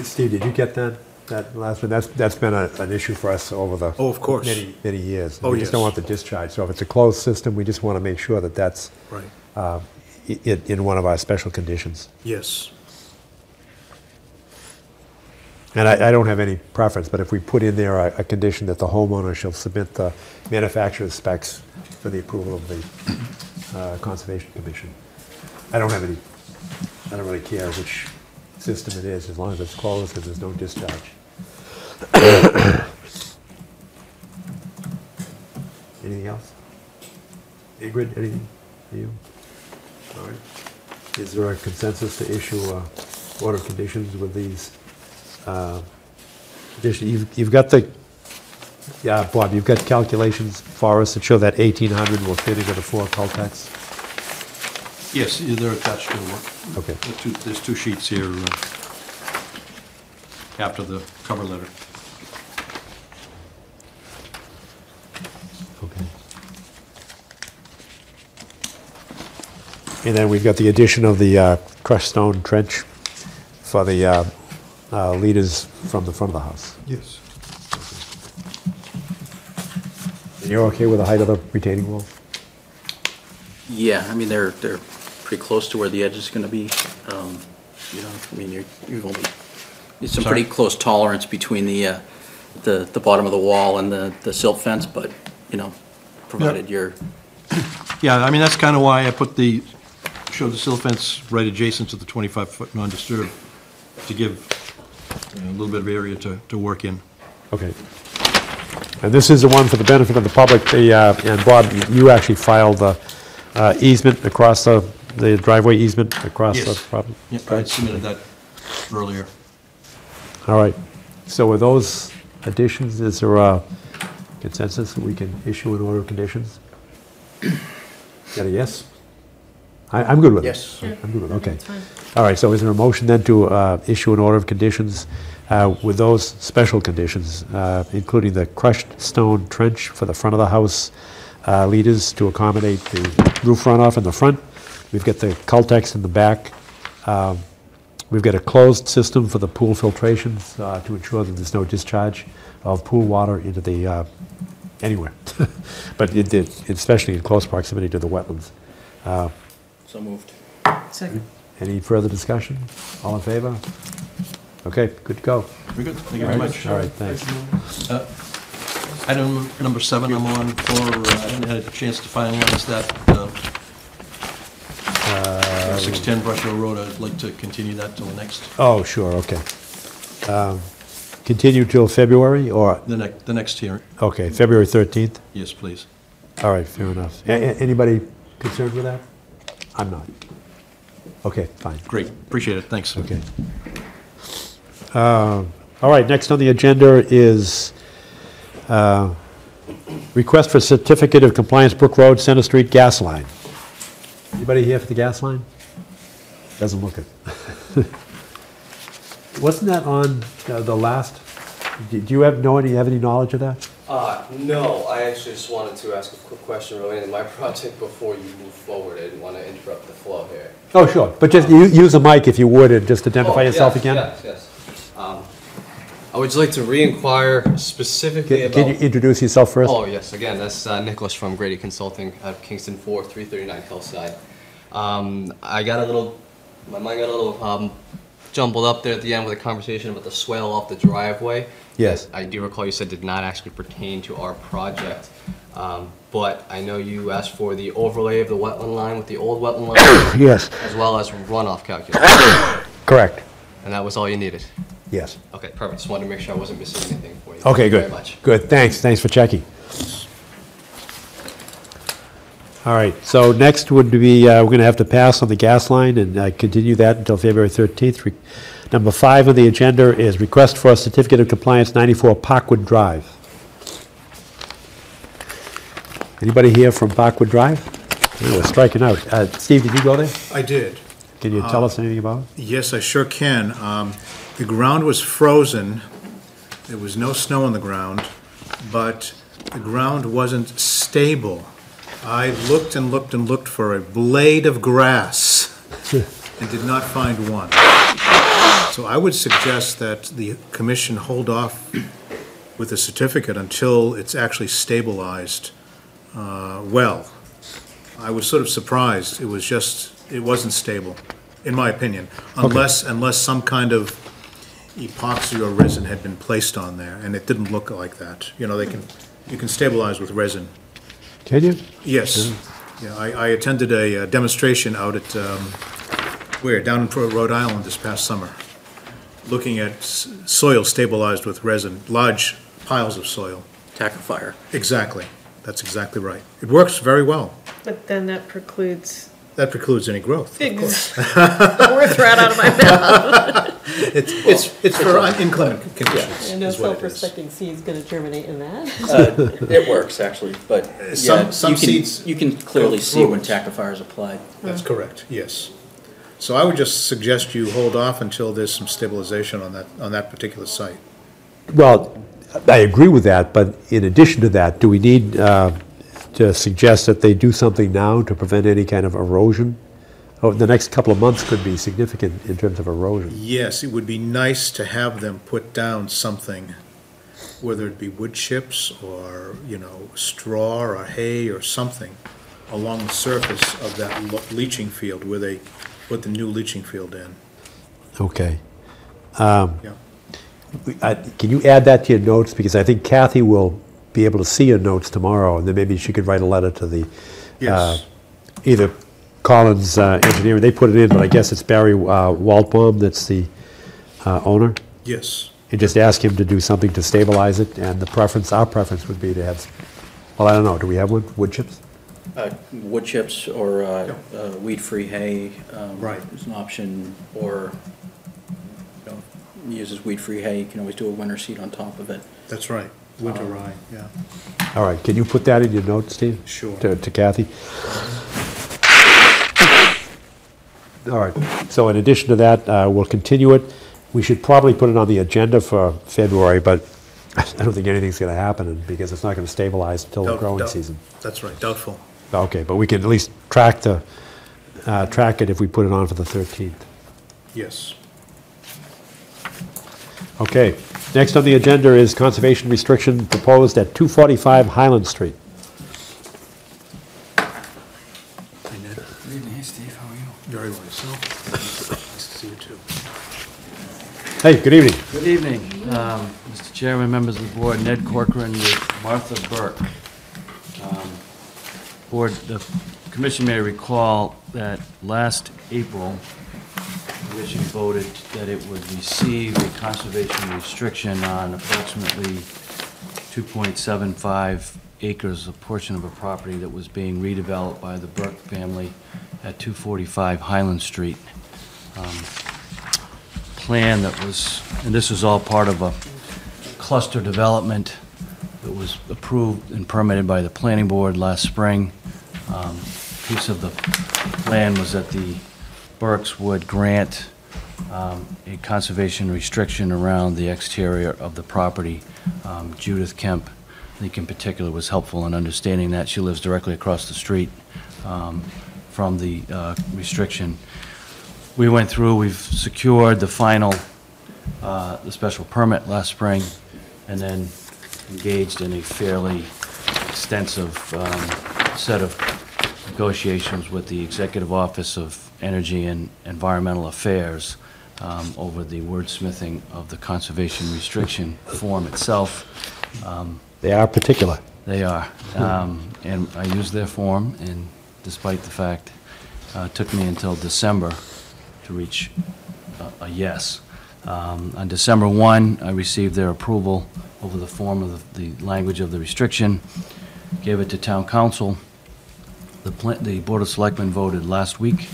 Steve, did you get that last one? That's been an issue for us over the Oh, of course. many years. Oh, We just don't yes. want the discharge. So if it's a closed system, we just want to make sure that that's Right, in one of our special conditions. yes. And I don't have any preference, but if we put in there a condition that the homeowner shall submit the manufacturer's specs for the approval of the Conservation Commission. I don't really care which system it is, as long as it's closed and there's no discharge. Anything else? Ingrid, anything for you? All right. Is there a consensus to issue a order of conditions with these? You've got Bob, you've got calculations for us that show that 1,800 will fit into the 4 Caltex? Yes, they're attached to one. Okay. There's 2 sheets here after the cover letter. Okay. And then we've got the addition of the crushed stone trench for the leaders from the front of the house. Yes. And you're okay with the height of the retaining wall? Yeah, I mean, they're pretty close to where the edge is gonna be. You know, I mean, you've only, it's some Sorry? pretty close tolerance between the bottom of the wall and the silt fence, but, you know, provided you're, Yeah, I mean, that's kind of why I showed the silt fence right adjacent to the 25-foot non-disturb to give a little bit of area to work in. Okay. And this is the one for the benefit of the public, and Bob, you actually filed the easement across the driveway easement across the Yes. property? Yep, I submitted that earlier. All right. So with those additions, is there a consensus that we can issue an order of conditions? Got a yes? I'm good with it. Yes. I'm good with it, okay. That's fine. All right, so is there a motion then to issue an order of conditions with those special conditions, including the crushed stone trench for the front of the house leaders to accommodate the roof runoff in the front? We've got the Cultex in the back. We've got a closed system for the pool filtrations to ensure that there's no discharge of pool water into the, anywhere. But especially in close proximity to the wetlands. So moved. Second. Any further discussion? All in favor? Okay, good to go. Very good, thank you very much. All right, thanks. Item number 7, I'm on for, I haven't had a chance to finalize that, 610 Brush Hill Road, I'd like to continue that till the next, Oh, sure, okay. Continue till February, or, the next hearing. okay, February 13th? Yes, please. All right, fair enough. Anybody concerned with that? I'm not. Okay, fine. Great, appreciate it, thanks. Okay. All right, next on the agenda is request for certificate of compliance, Brook Road, Center Street gas line. Anybody here for the gas line? Doesn't look it. Wasn't that on the last, do you have any knowledge of that? No, I actually just wanted to ask a quick question related to my project before you move forward. I didn't want to interrupt the flow here. Oh, sure, but just use a mic if you would, and just identify Oh, yourself yes, again. Yes. I would just like to re-inquire specifically about... Can you introduce yourself first? Oh, yes, again, that's Nicholas from Grady Consulting out of Kingston 4, 339 Hillside. My mind got a little jumbled up there at the end with a conversation about the swale off the driveway. Yes. I do recall you said did not actually pertain to our project. But I know you asked for the overlay of the wetland line with the old wetland line. Yes, As well as runoff calculation. correct, And that was all you needed? yes. Okay, perfect. Just wanted to make sure I wasn't missing anything for you. Okay, Thank you good. very much. Good, thanks for checking. All right, so next would be, we're going to have to pass on the gas line and continue that until February 13th. Number 5 on the agenda is request for a certificate of compliance, 94 Parkwood Drive. Anybody here from Parkwood Drive? Oh, we're striking out. Steve, did you go there? I did. Can you tell us anything about it? Yes, I sure can. The ground was frozen. There was no snow on the ground, but the ground wasn't stable. I looked and looked and looked for a blade of grass and did not find one. So I would suggest that the commission hold off with the certificate until it's actually stabilized well. I was sort of surprised. It wasn't stable, in my opinion, unless some kind of epoxy or resin had been placed on there, and it didn't look like that. You know, you can stabilize with resin. Can you? Yes. Yeah, I attended a demonstration out at, down in Rhode Island this past summer, looking at soil stabilized with resin, large piles of soil. Tackifier. Exactly. That's exactly right. It works very well. But then that precludes That precludes any growth, of course. the word right out of my mouth. It's for inclement conditions. And no is what it is. self-respecting seed's gonna germinate in that. It works, actually, but Some you can, seeds you can clearly go see when through. tackifier is applied. That's correct, yes. So I would just suggest you hold off until there's some stabilization on that particular site. Well, I agree with that, but in addition to that, do we need to suggest that they do something now to prevent any kind of erosion? Oh, the next couple of months could be significant in terms of erosion. Yes, it would be nice to have them put down something, whether it be wood chips or, straw or hay or something along the surface of that leaching field where they put the new leaching field in. Okay. Yeah. Can you add that to your notes? Because I think Kathy will be able to see your notes tomorrow, and then maybe she could write a letter to the, Yes. either Collins Engineering, they put it in, but I guess it's Barry Waldbaum that's the owner, Yes. and just ask him to do something to stabilize it, and our preference would be to have, well, I don't know, do we have wood chips? Wood chips or weed-free hay Right. is an option, or uses weed-free hay. You can always do a winter seed on top of it. That's right, winter rye, yeah. All right, can you put that in your notes, Steve? Sure. To Kathy? All right, so in addition to that, we'll continue it. We should probably put it on the agenda for February, but I don't think anything's going to happen because it's not going to stabilize until the growing season. That's right, doubtful. Okay, but we can at least track it if we put it on for the 13th. Yes. Okay, next on the agenda is conservation restriction proposed at 245 Highland Street. Hey, Ned. Good evening. Hey, Steve. How are you? Very well, yourself? Nice to see you, too. Hey, good evening. Good evening, Mr. Chairman, members of the board, Ned Corcoran with Martha Burke. Board, the commission may recall that last April, the commission voted that it would receive a conservation restriction on approximately 2.75 acres, a portion of a property that was being redeveloped by the Burke family at 245 Highland Street. Plan that was, and this was all part of a cluster development that was approved and permitted by the planning board last spring. Piece of the plan was that the Burkes would grant a conservation restriction around the exterior of the property. Judith Kemp, I think in particular, was helpful in understanding that. She lives directly across the street from the restriction. We went through, we've secured the final, the special permit last spring, and then engaged in a fairly extensive set of negotiations with the Executive Office of Energy and Environmental Affairs over the wordsmithing of the conservation restriction form itself. They are particular. They are. And I used their form, and despite the fact it took me until December to reach a yes. On December 1, I received their approval over the form of the language of the restriction, gave it to Town Council. The Board of Selectmen voted last week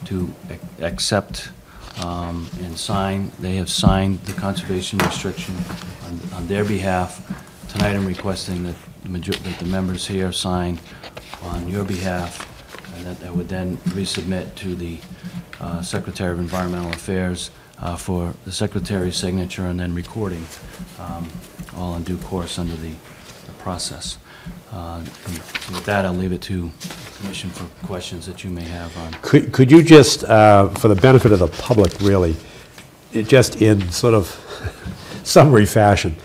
to accept and sign. They have signed the conservation restriction on their behalf. Tonight I'm requesting that the members here sign on your behalf, and that I would then resubmit to the Secretary of Environmental Affairs for the Secretary's signature and then recording, all in due course under the process. With that, I'll leave it to the Commission for questions that you may have on. Could you just, for the benefit of the public, really, just in sort of summary fashion,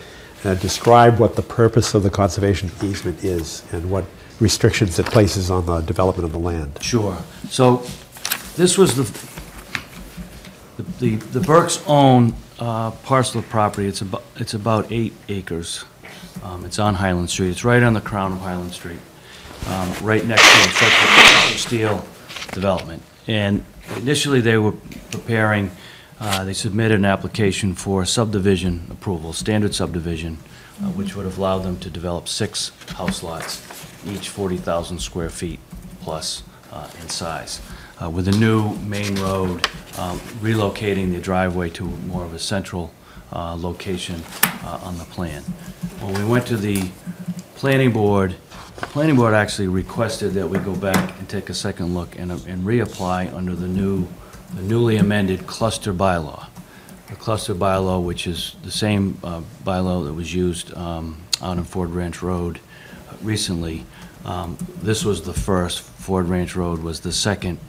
describe what the purpose of the conservation easement is and what restrictions it places on the development of the land? Sure. So this was the Burke's own parcel of property. It's about 8 acres. It's on Highland Street. It's right on the crown of Highland Street, right next to the structural steel development. And initially they were preparing, they submitted an application for subdivision approval, standard subdivision, which would have allowed them to develop 6 house lots, each 40,000 square feet plus in size. With a new main road, relocating the driveway to more of a central location on the plan. When we went to the planning board actually requested that we go back and take a second look and reapply under the newly amended cluster bylaw. The cluster bylaw, which is the same bylaw that was used out on Ford Ranch Road recently. This was the first. Ford Ranch Road was the second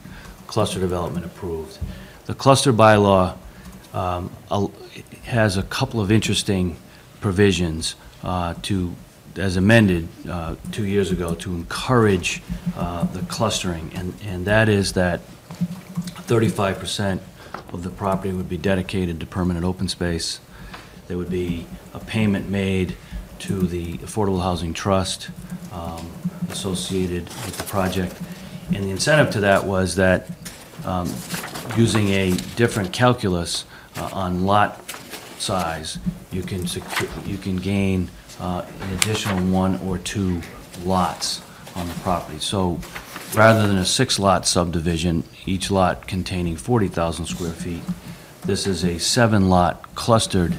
cluster development approved. The cluster bylaw has a couple of interesting provisions as amended 2 years ago, to encourage the clustering, and that is that 35% of the property would be dedicated to permanent open space. There would be a payment made to the Affordable Housing Trust associated with the project, and the incentive to that was that using a different calculus on lot size, you can gain an additional 1 or 2 lots on the property. So rather than a 6-lot subdivision, each lot containing 40,000 square feet, this is a 7-lot clustered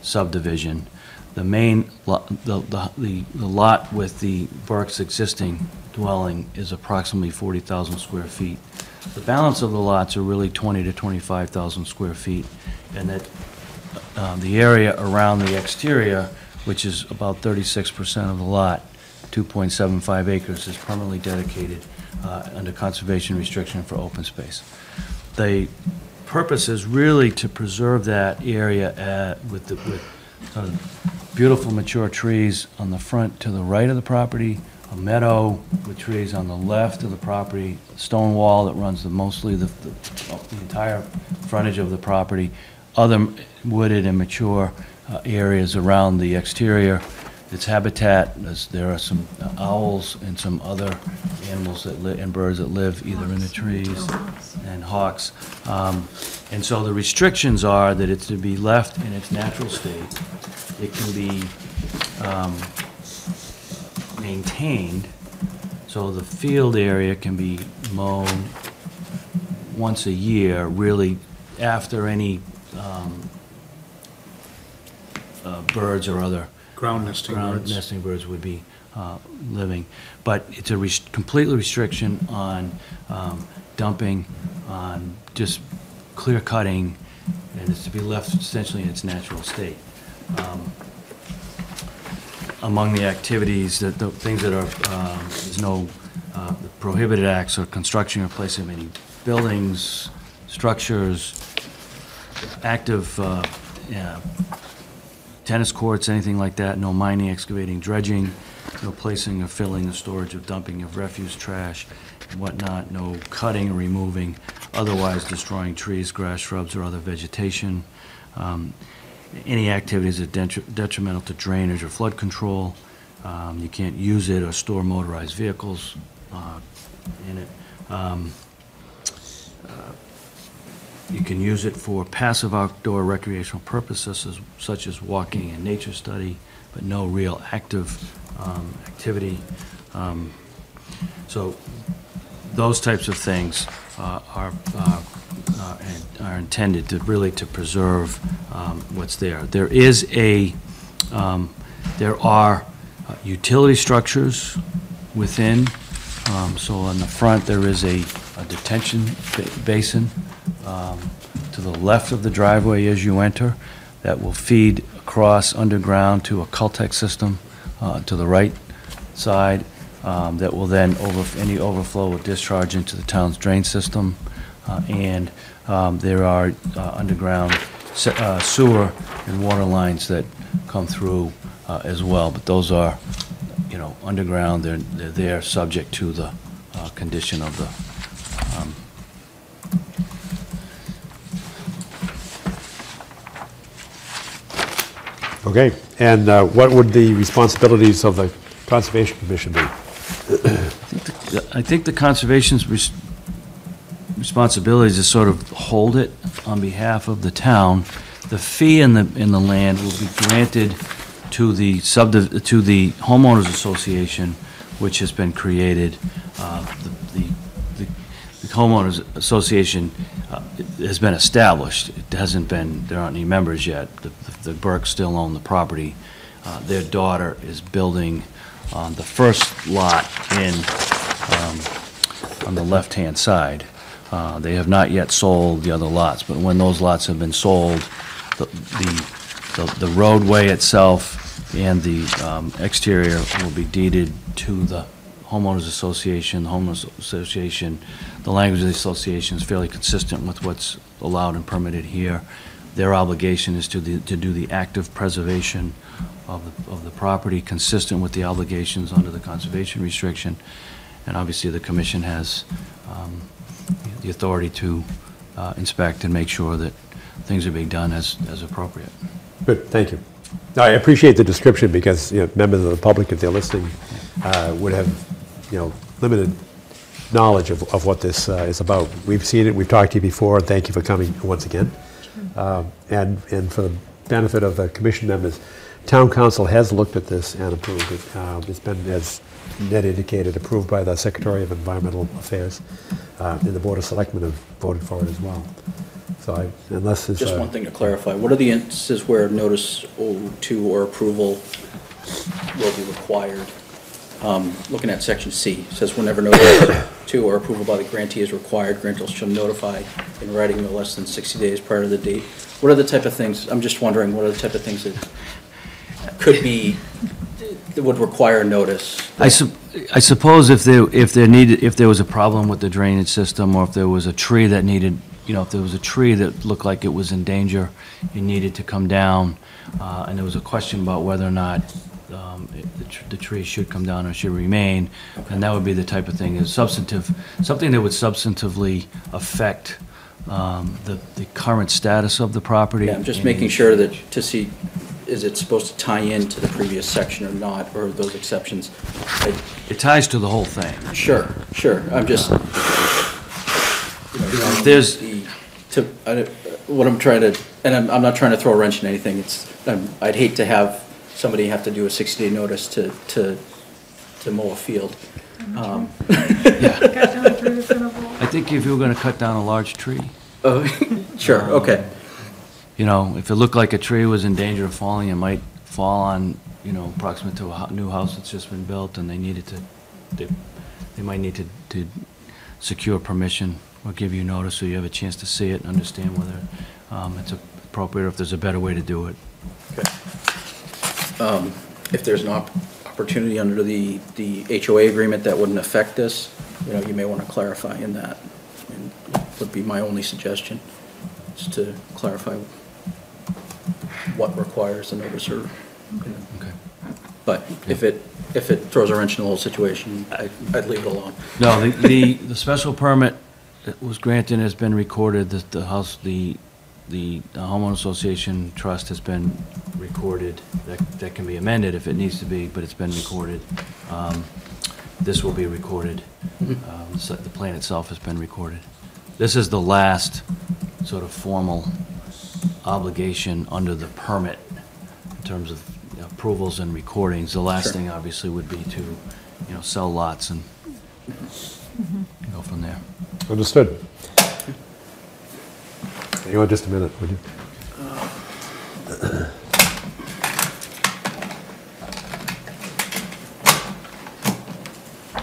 subdivision. The main, the lot with the Burke's existing dwelling is approximately 40,000 square feet. The balance of the lots are really 20 to 25,000 square feet, and that the area around the exterior, which is about 36% of the lot, 2.75 acres, is permanently dedicated under conservation restriction for open space. The purpose is really to preserve that area with beautiful mature trees on the front to the right of the property, a meadow with trees on the left of the property, a stone wall that runs mostly the entire frontage of the property, other wooded and mature areas around the exterior. Its habitat, there are some owls and some other animals and birds that live either in the trees, and hawks. And so the restrictions are that it's to be left in its natural state. It can be maintained, so the field area can be mown once a year, really after any birds or other Ground nesting birds would be living. But it's a complete restriction on dumping, on just clear cutting, and it's to be left essentially in its natural state. Among the activities, the things that are, there's no prohibited acts or construction or placing of any buildings, structures, active tennis courts, anything like that, no mining, excavating, dredging, no placing or filling or storage of dumping of refuse, trash, and whatnot, no cutting or removing, otherwise destroying trees, grass, shrubs, or other vegetation. Any activities that are detrimental to drainage or flood control. You can't use it or store motorized vehicles in it. You can use it for passive outdoor recreational purposes such as walking and nature study, but no real active activity. So those types of things are intended to really to preserve what's there. There is there are utility structures within. So on the front there is a detention basin to the left of the driveway as you enter that will feed across underground to a Cultec system to the right side that will then any overflow will discharge into the town's drain system, and there are underground sewer and water lines that come through as well, but those are, underground. They're there subject to the condition of the Okay, and what would the responsibilities of the Conservation Commission be? I think the conservation's responsibility is to sort of hold it on behalf of the town. The fee in the land will be granted to the homeowners association, which has been created. The homeowners association has been established. It hasn't been. There aren't any members yet. The Burkes still own the property. Their daughter is building on the first lot on the left-hand side. They have not yet sold the other lots, but when those lots have been sold, the roadway itself and the exterior will be deeded to the homeowners association. The homeowners association, the language of the association is fairly consistent with what's allowed and permitted here. Their obligation is to do the active preservation of the property, consistent with the obligations under the conservation restriction. And obviously the commission has the authority to inspect and make sure that things are being done as appropriate. Good, thank you. I appreciate the description because members of the public, if they're listening, would have limited knowledge of what this is about. We've seen it, we've talked to you before, and thank you for coming once again. And for the benefit of the commission members, Town council has looked at this and approved it. It's been, as Ned indicated, approved by the Secretary of Environmental Affairs, and the Board of Selectmen have voted for it as well. So unless it's... Just one thing to clarify, what are the instances where notice to or approval will be required? Looking at section C, it says whenever notice to or approval by the grantee is required, grantor shall notify in writing no less than 60 days prior to the date. What are the type of things, I'm just wondering, what are the type of things that could be, that would require notice? I suppose if there was a problem with the drainage system, or if there was a tree that needed, if there was a tree that looked like it was in danger, it needed to come down, and there was a question about whether or not the tree should come down or should remain, and that would be the type of thing, is something that would substantively affect the current status of the property. Yeah, I'm just making sure that, to see, is it supposed to tie into the previous section or not, or those exceptions? It ties to the whole thing. Sure, I'm just, what I'm trying to, and I'm not trying to throw a wrench in anything, I'd hate to have somebody have to do a 60-day notice to mow a field. I think if you were gonna cut down a large tree, Sure, okay. if it looked like a tree was in danger of falling, it might fall on, proximate to a new house that's just been built, and they might need to secure permission or give you notice so you have a chance to see it and understand whether it's appropriate or if there's a better way to do it. Okay. If there's an opportunity under the HOA agreement that wouldn't affect this, you may want to clarify in that. And would be my only suggestion, is to clarify what requires a notice or, Okay. But if it throws a wrench in the whole situation, I'd leave it alone. No, the special permit that was granted has been recorded, the homeowner association trust has been recorded. That can be amended if it needs to be, but it's been recorded. This will be recorded. The plan itself has been recorded. This is the last sort of formal obligation under the permit in terms of approvals and recordings. The last thing obviously would be to, sell lots and go from there. Understood. Hang on just a minute, would you?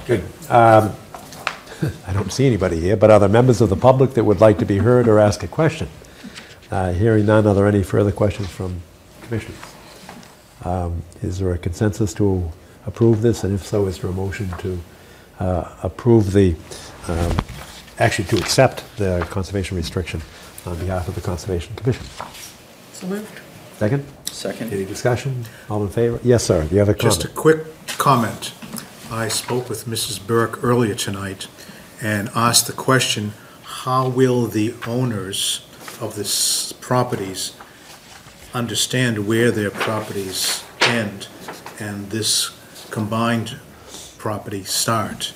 Good. I don't see anybody here, but are there members of the public that would like to be heard or ask a question? Hearing none, are there any further questions from commissioners? Is there a consensus to approve this? And if so, is there a motion to approve actually to accept the conservation restriction on behalf of the Conservation Commission? So moved. Second? Second. Any discussion? All in favor? Yes, sir. Do you have a comment? Just a quick comment. I spoke with Mrs. Burke earlier tonight and asked the question, how will the owners of this properties understand where their properties end and this combined property start?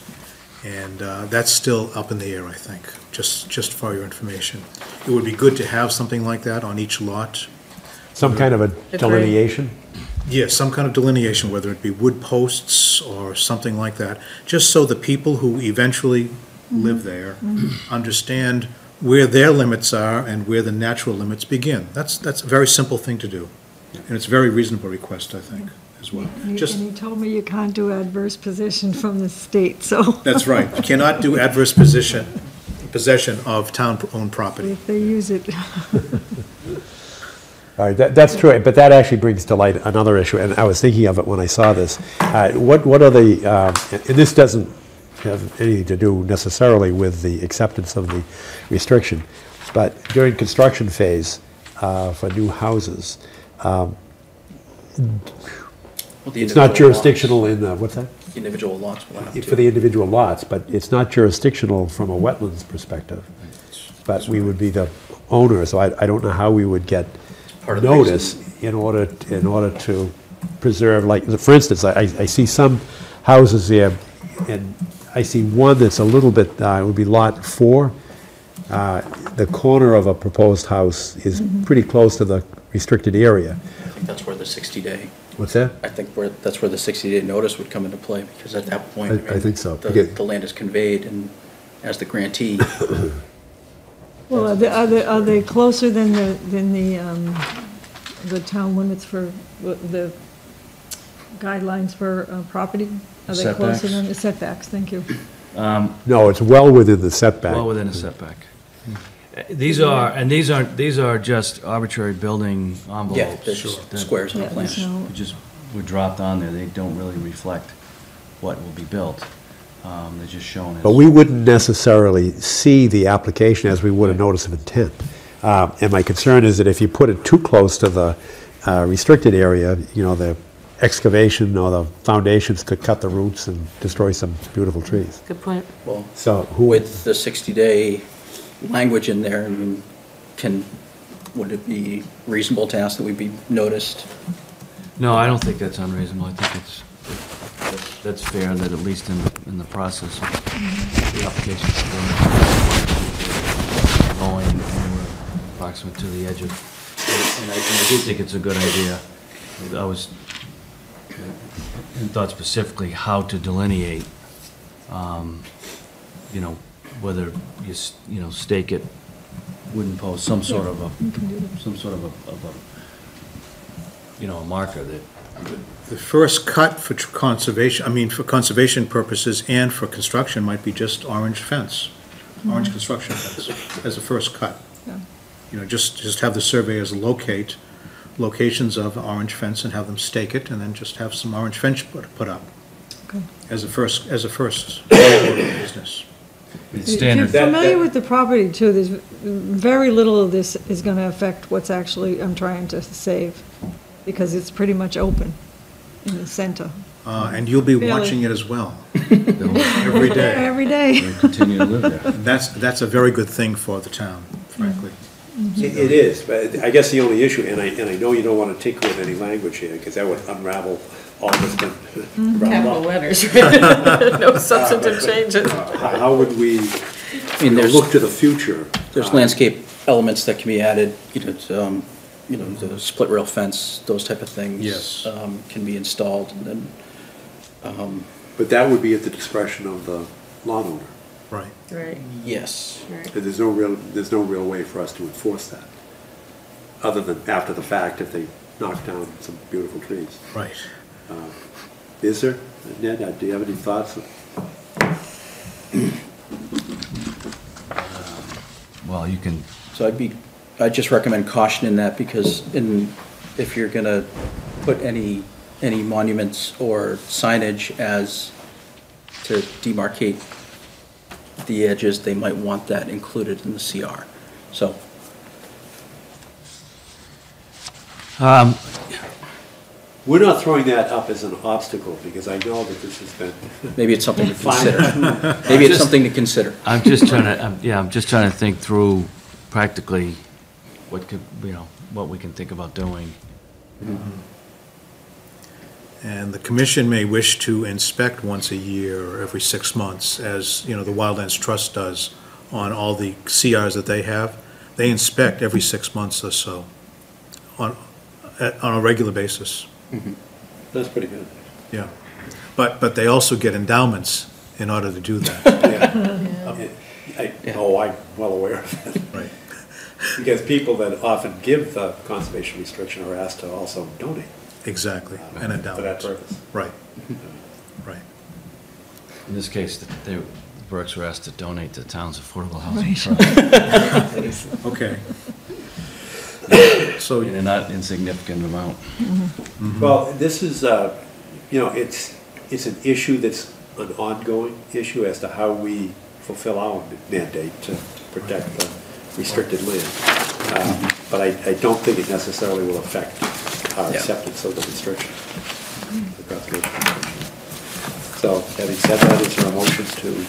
And that's still up in the air, I think, just for your information. It would be good to have something like that on each lot. Some kind of a delineation? Yes, some kind of delineation, whether it be wood posts or something like that, just so the people who eventually live there understand where their limits are and where the natural limits begin. That's a very simple thing to do, and it's a very reasonable request, I think, as well. And you told me you can't do adverse possession from the state, so. That's right. You cannot do adverse possession of town-owned property. If they use it. All right, that's true, but that actually brings to light another issue, and I was thinking of it when I saw this. What are the, and this doesn't have anything to do necessarily with the acceptance of the restriction, but during construction phase for new houses, it's not jurisdictional in the, what's that? Individual lots will have to. For the individual lots, but it's not jurisdictional from a wetlands perspective. But we would be the owner, so I don't know how we would get notice in order to preserve, like, for instance, I see some houses there, and I see one that's a little bit, it would be lot 4. The corner of a proposed house is pretty close to the restricted area. think that's where the 60-day, What's that? I think that's where the 60-day notice would come into play, because at that point, I think so. The land is conveyed, and as the grantee, Well, are they closer than the town limits for the guidelines for property? Are they closer Setbacks? than the setbacks? Thank you. No, it's well within the setback. Well within a setback. These are just arbitrary building yeah, envelopes. there's just that squares on the Yeah, plan. there's no- were dropped on there. They don't really reflect what will be built. They're just shown as. But we wouldn't necessarily see the application as we would a notice of intent. And my concern is that if you put it too close to the restricted area, you know, the excavation or the foundations could cut the roots and destroy some beautiful trees. Good point. Well, So who would, with the 60-day language in there, I mean, would it be reasonable to ask that we be noticed? No, I don't think that's unreasonable. I think that's fair, that at least in the process of the application, going anywhere approximate to the edge of, and I do think it's a good idea. I was, thought specifically how to delineate, you know, whether you know, stake it, wooden post, some sort of a, you know, a marker that. The first cut for conservation, I mean, for conservation purposes and for construction might be just orange fence, orange construction fence as a first cut. Yeah. You know, just have the surveyors locate locations of orange fence and have them stake it, and then just have some orange fence put up Okay. as a first order of business. It's If standard. you're familiar with the property too, there's very little of this is going to affect what's actually, I'm trying to save, because it's pretty much open in the center. And you'll be Really? watching it as well, every day. Every day. They continue to live there. That's a very good thing for the town, frankly. it is, but I guess the only issue, and I know you don't want to tinker with any language here, because that would unravel all that's been Capital raveled up. letters, right? No substantive changes. How would we, I mean, look to the future? There's landscape elements that can be added, you know, the split rail fence, those type of things. Yes. Can be installed, and then, But that would be at the discretion of the landowner. Right. Right, yes. right. And there's no real way for us to enforce that, other than after the fact if they knock down some beautiful trees. Right. Is there? Ned, do you have any thoughts? Well, you can, So I'd just recommend caution in that, because if you're gonna put any monuments or signage as to demarcate the edges, they might want that included in the CR. So, We're not throwing that up as an obstacle, because I know that this has been. maybe it's something to consider. Maybe it's something to consider. I'm just trying to, I'm just trying to think through practically what could, you know, what we can think about doing. And the commission may wish to inspect once a year or every 6 months, as, you know, the Wildlands Trust does on all the CRs that they have. They inspect every 6 months or so on a regular basis. That's pretty good. Yeah. But they also get endowments in order to do that. I'm well aware of that. Right. Because people that often give the conservation restriction are asked to also donate. Exactly, an For endowment. that purpose. Right, right. In this case, the Burkes were asked to donate to the town's affordable housing Right. trust Okay. So, in a not insignificant amount. Well, this is, it's an issue that's an ongoing issue as to how we fulfill our mandate to protect the restricted land. But I don't think it necessarily will affect our acceptance of the restriction. The conservation restriction. So, having said that, is there a motion to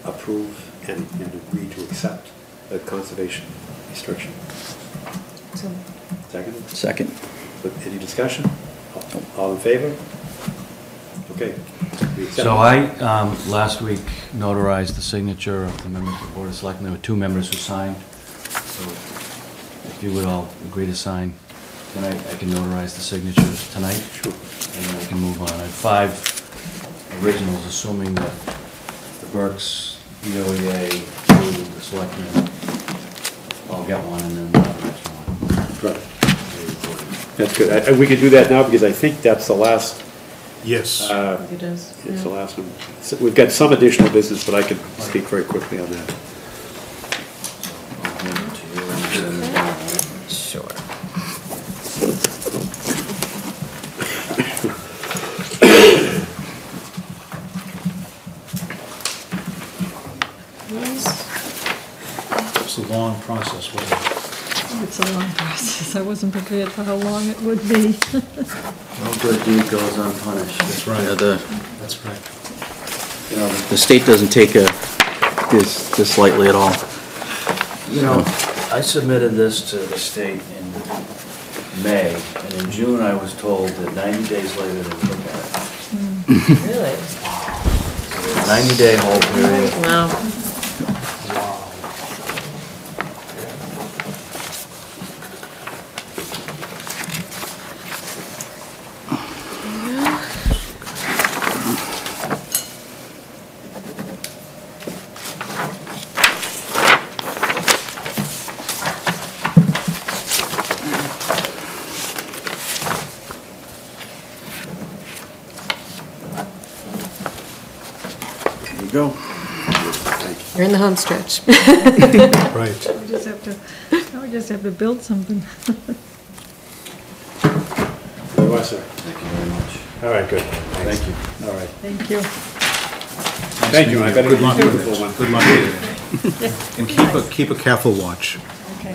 approve and agree to accept the conservation restriction? Second? Second. Any discussion? All in favor? Okay. We accept So it. I, last week, notarized the signature of the members of the Board of Selectmen. There were 2 members who signed. So if you would all agree to sign then I can notarize the signatures tonight. Sure. And then I can move on. I have 5 originals, assuming that the Burks, the OEA, you, the selectmen, I'll get one, and then the next one. Right. That's good. We can do that now because I think that's the last. Yes. It is. It's the last one. So we've got some additional business, but I can speak very quickly on that. I'll hand it to you, and then Sure. It's a long process, wasn't it? It's a long process. I wasn't prepared for how long it would be. no good deed goes unpunished. That's right. Yeah, That's right. you know, the state doesn't take this lightly at all. You know, I submitted this to the state in May, and in June I was told that 90 days later they would look at it. Really? 90-day hold period. Wow. There you go. You're in the home stretch. Right. Now we just have to build something. You are, sir. Thank you very much. All right, good. Thank you. All right. Thank you. Thank you. I better Good luck be with beautiful it. one. Good luck with it. And keep a careful watch. Okay. I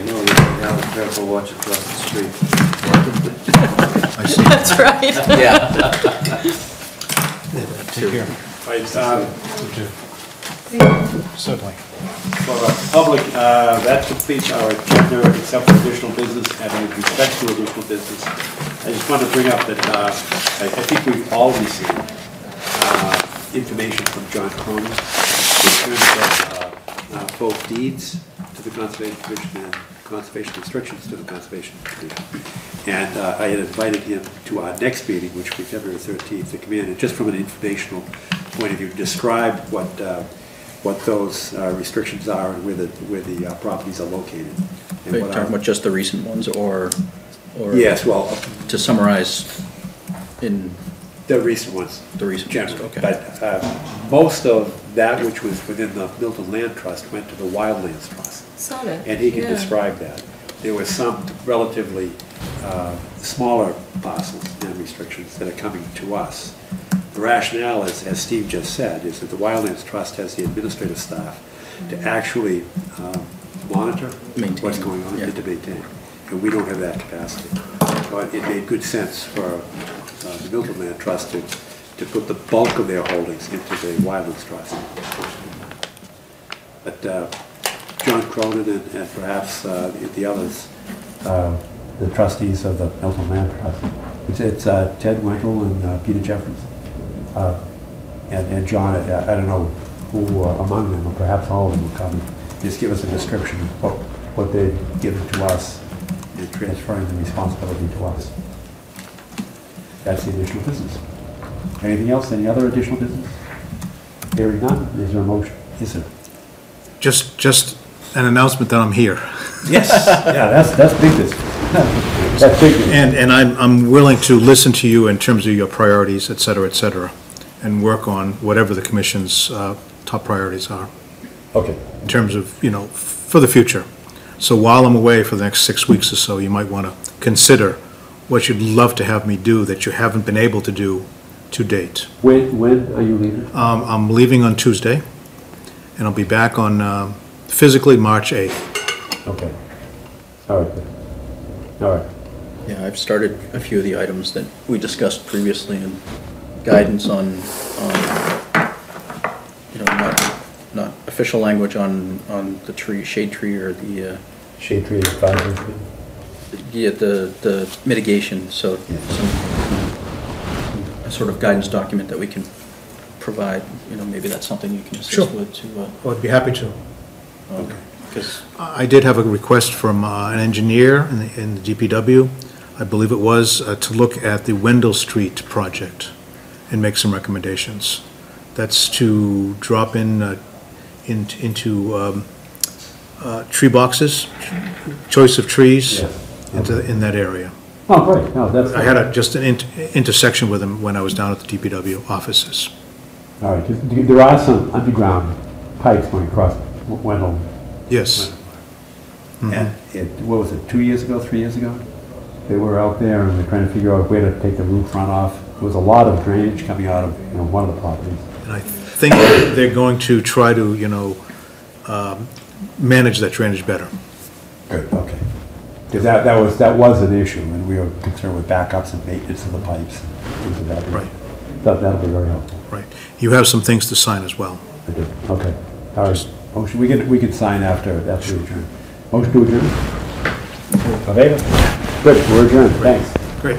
know, you have a careful watch across the street. I see. That's right. Yeah. Take care. Right, Certainly. for our public, that completes our agenda, except for additional business, and with respect to additional business, I just want to bring up that I think we've all received information from John Cronin in terms of both deeds to the Conservation Commission and conservation restrictions to the Conservation Commission. And I had invited him to our next meeting, which will be February 13th, to come in and just from an informational point of view, describe what those restrictions are and where the properties are located. And Are you what talking our- about just the recent ones, or? Yes, well, To summarize in the recent ones. the recent ones, Generally, okay. but most of that which was within the Milton Land Trust went to the Wildlands Trust. Saw that. And he can Yeah. describe that. There were some relatively smaller parcels and restrictions that are coming to us. The rationale is, as Steve just said, is that the Wildlands Trust has the administrative staff to actually monitor Maintain. what's going on Yeah. and to maintain. And we don't have that capacity. But it made good sense for the Milton Land Trust to put the bulk of their holdings into the Wildlands Trust. But John Cronin and perhaps the others, the trustees of the Milton Land Trust, it's Ted Winkle and Peter Jeffries. And John, I don't know who among them, or perhaps all of them will come and just give us a description of what they've given to us and transferring the responsibility to us. That's the additional business. Anything else? Any other additional business? Hearing none, is there a motion? Yes, sir. Just an announcement that I'm here. Yes. Yeah, that's big business. That's big business. And I'm willing to listen to you in terms of your priorities, et cetera, and work on whatever the commission's top priorities are Okay. in terms of, for the future. So while I'm away for the next 6 weeks or so, you might want to consider what you'd love to have me do that you haven't been able to do to date. When are you leaving? I'm leaving on Tuesday, and I'll be back on physically March 8th. Okay. All right. Good. All right. Yeah, I've started a few of the items that we discussed previously, and guidance on not official language on the tree, shade tree, or the, Shade tree advisory committee? yeah, the mitigation, so a sort of guidance document that we can provide, maybe that's something you can assist Sure. with to, I'd be happy to. okay. Because, I did have a request from an engineer in the DPW, I believe it was, to look at the Wendell Street project and make some recommendations. That's to drop into tree boxes, choice of trees in that area. Oh, great, no, that's. I had just an intersection with him when I was down at the DPW offices. All right, 'cause there are some underground pipes going across Wendell. Yes. And what was it, 2 years ago, 3 years ago? They were out there and they're trying to figure out where to take the roof runoff. There was a lot of drainage coming out of, one of the properties. And I think they're going to try to, manage that drainage better. Good, okay. Because that was an issue, and we were concerned with backups and maintenance of the pipes and things of that. Right. That'll be very helpful. Right. You have some things to sign as well. I do, okay. All right, motion, we can sign after we adjourn. Motion to adjourn? Okay. Good, we're adjourned, thanks. Great.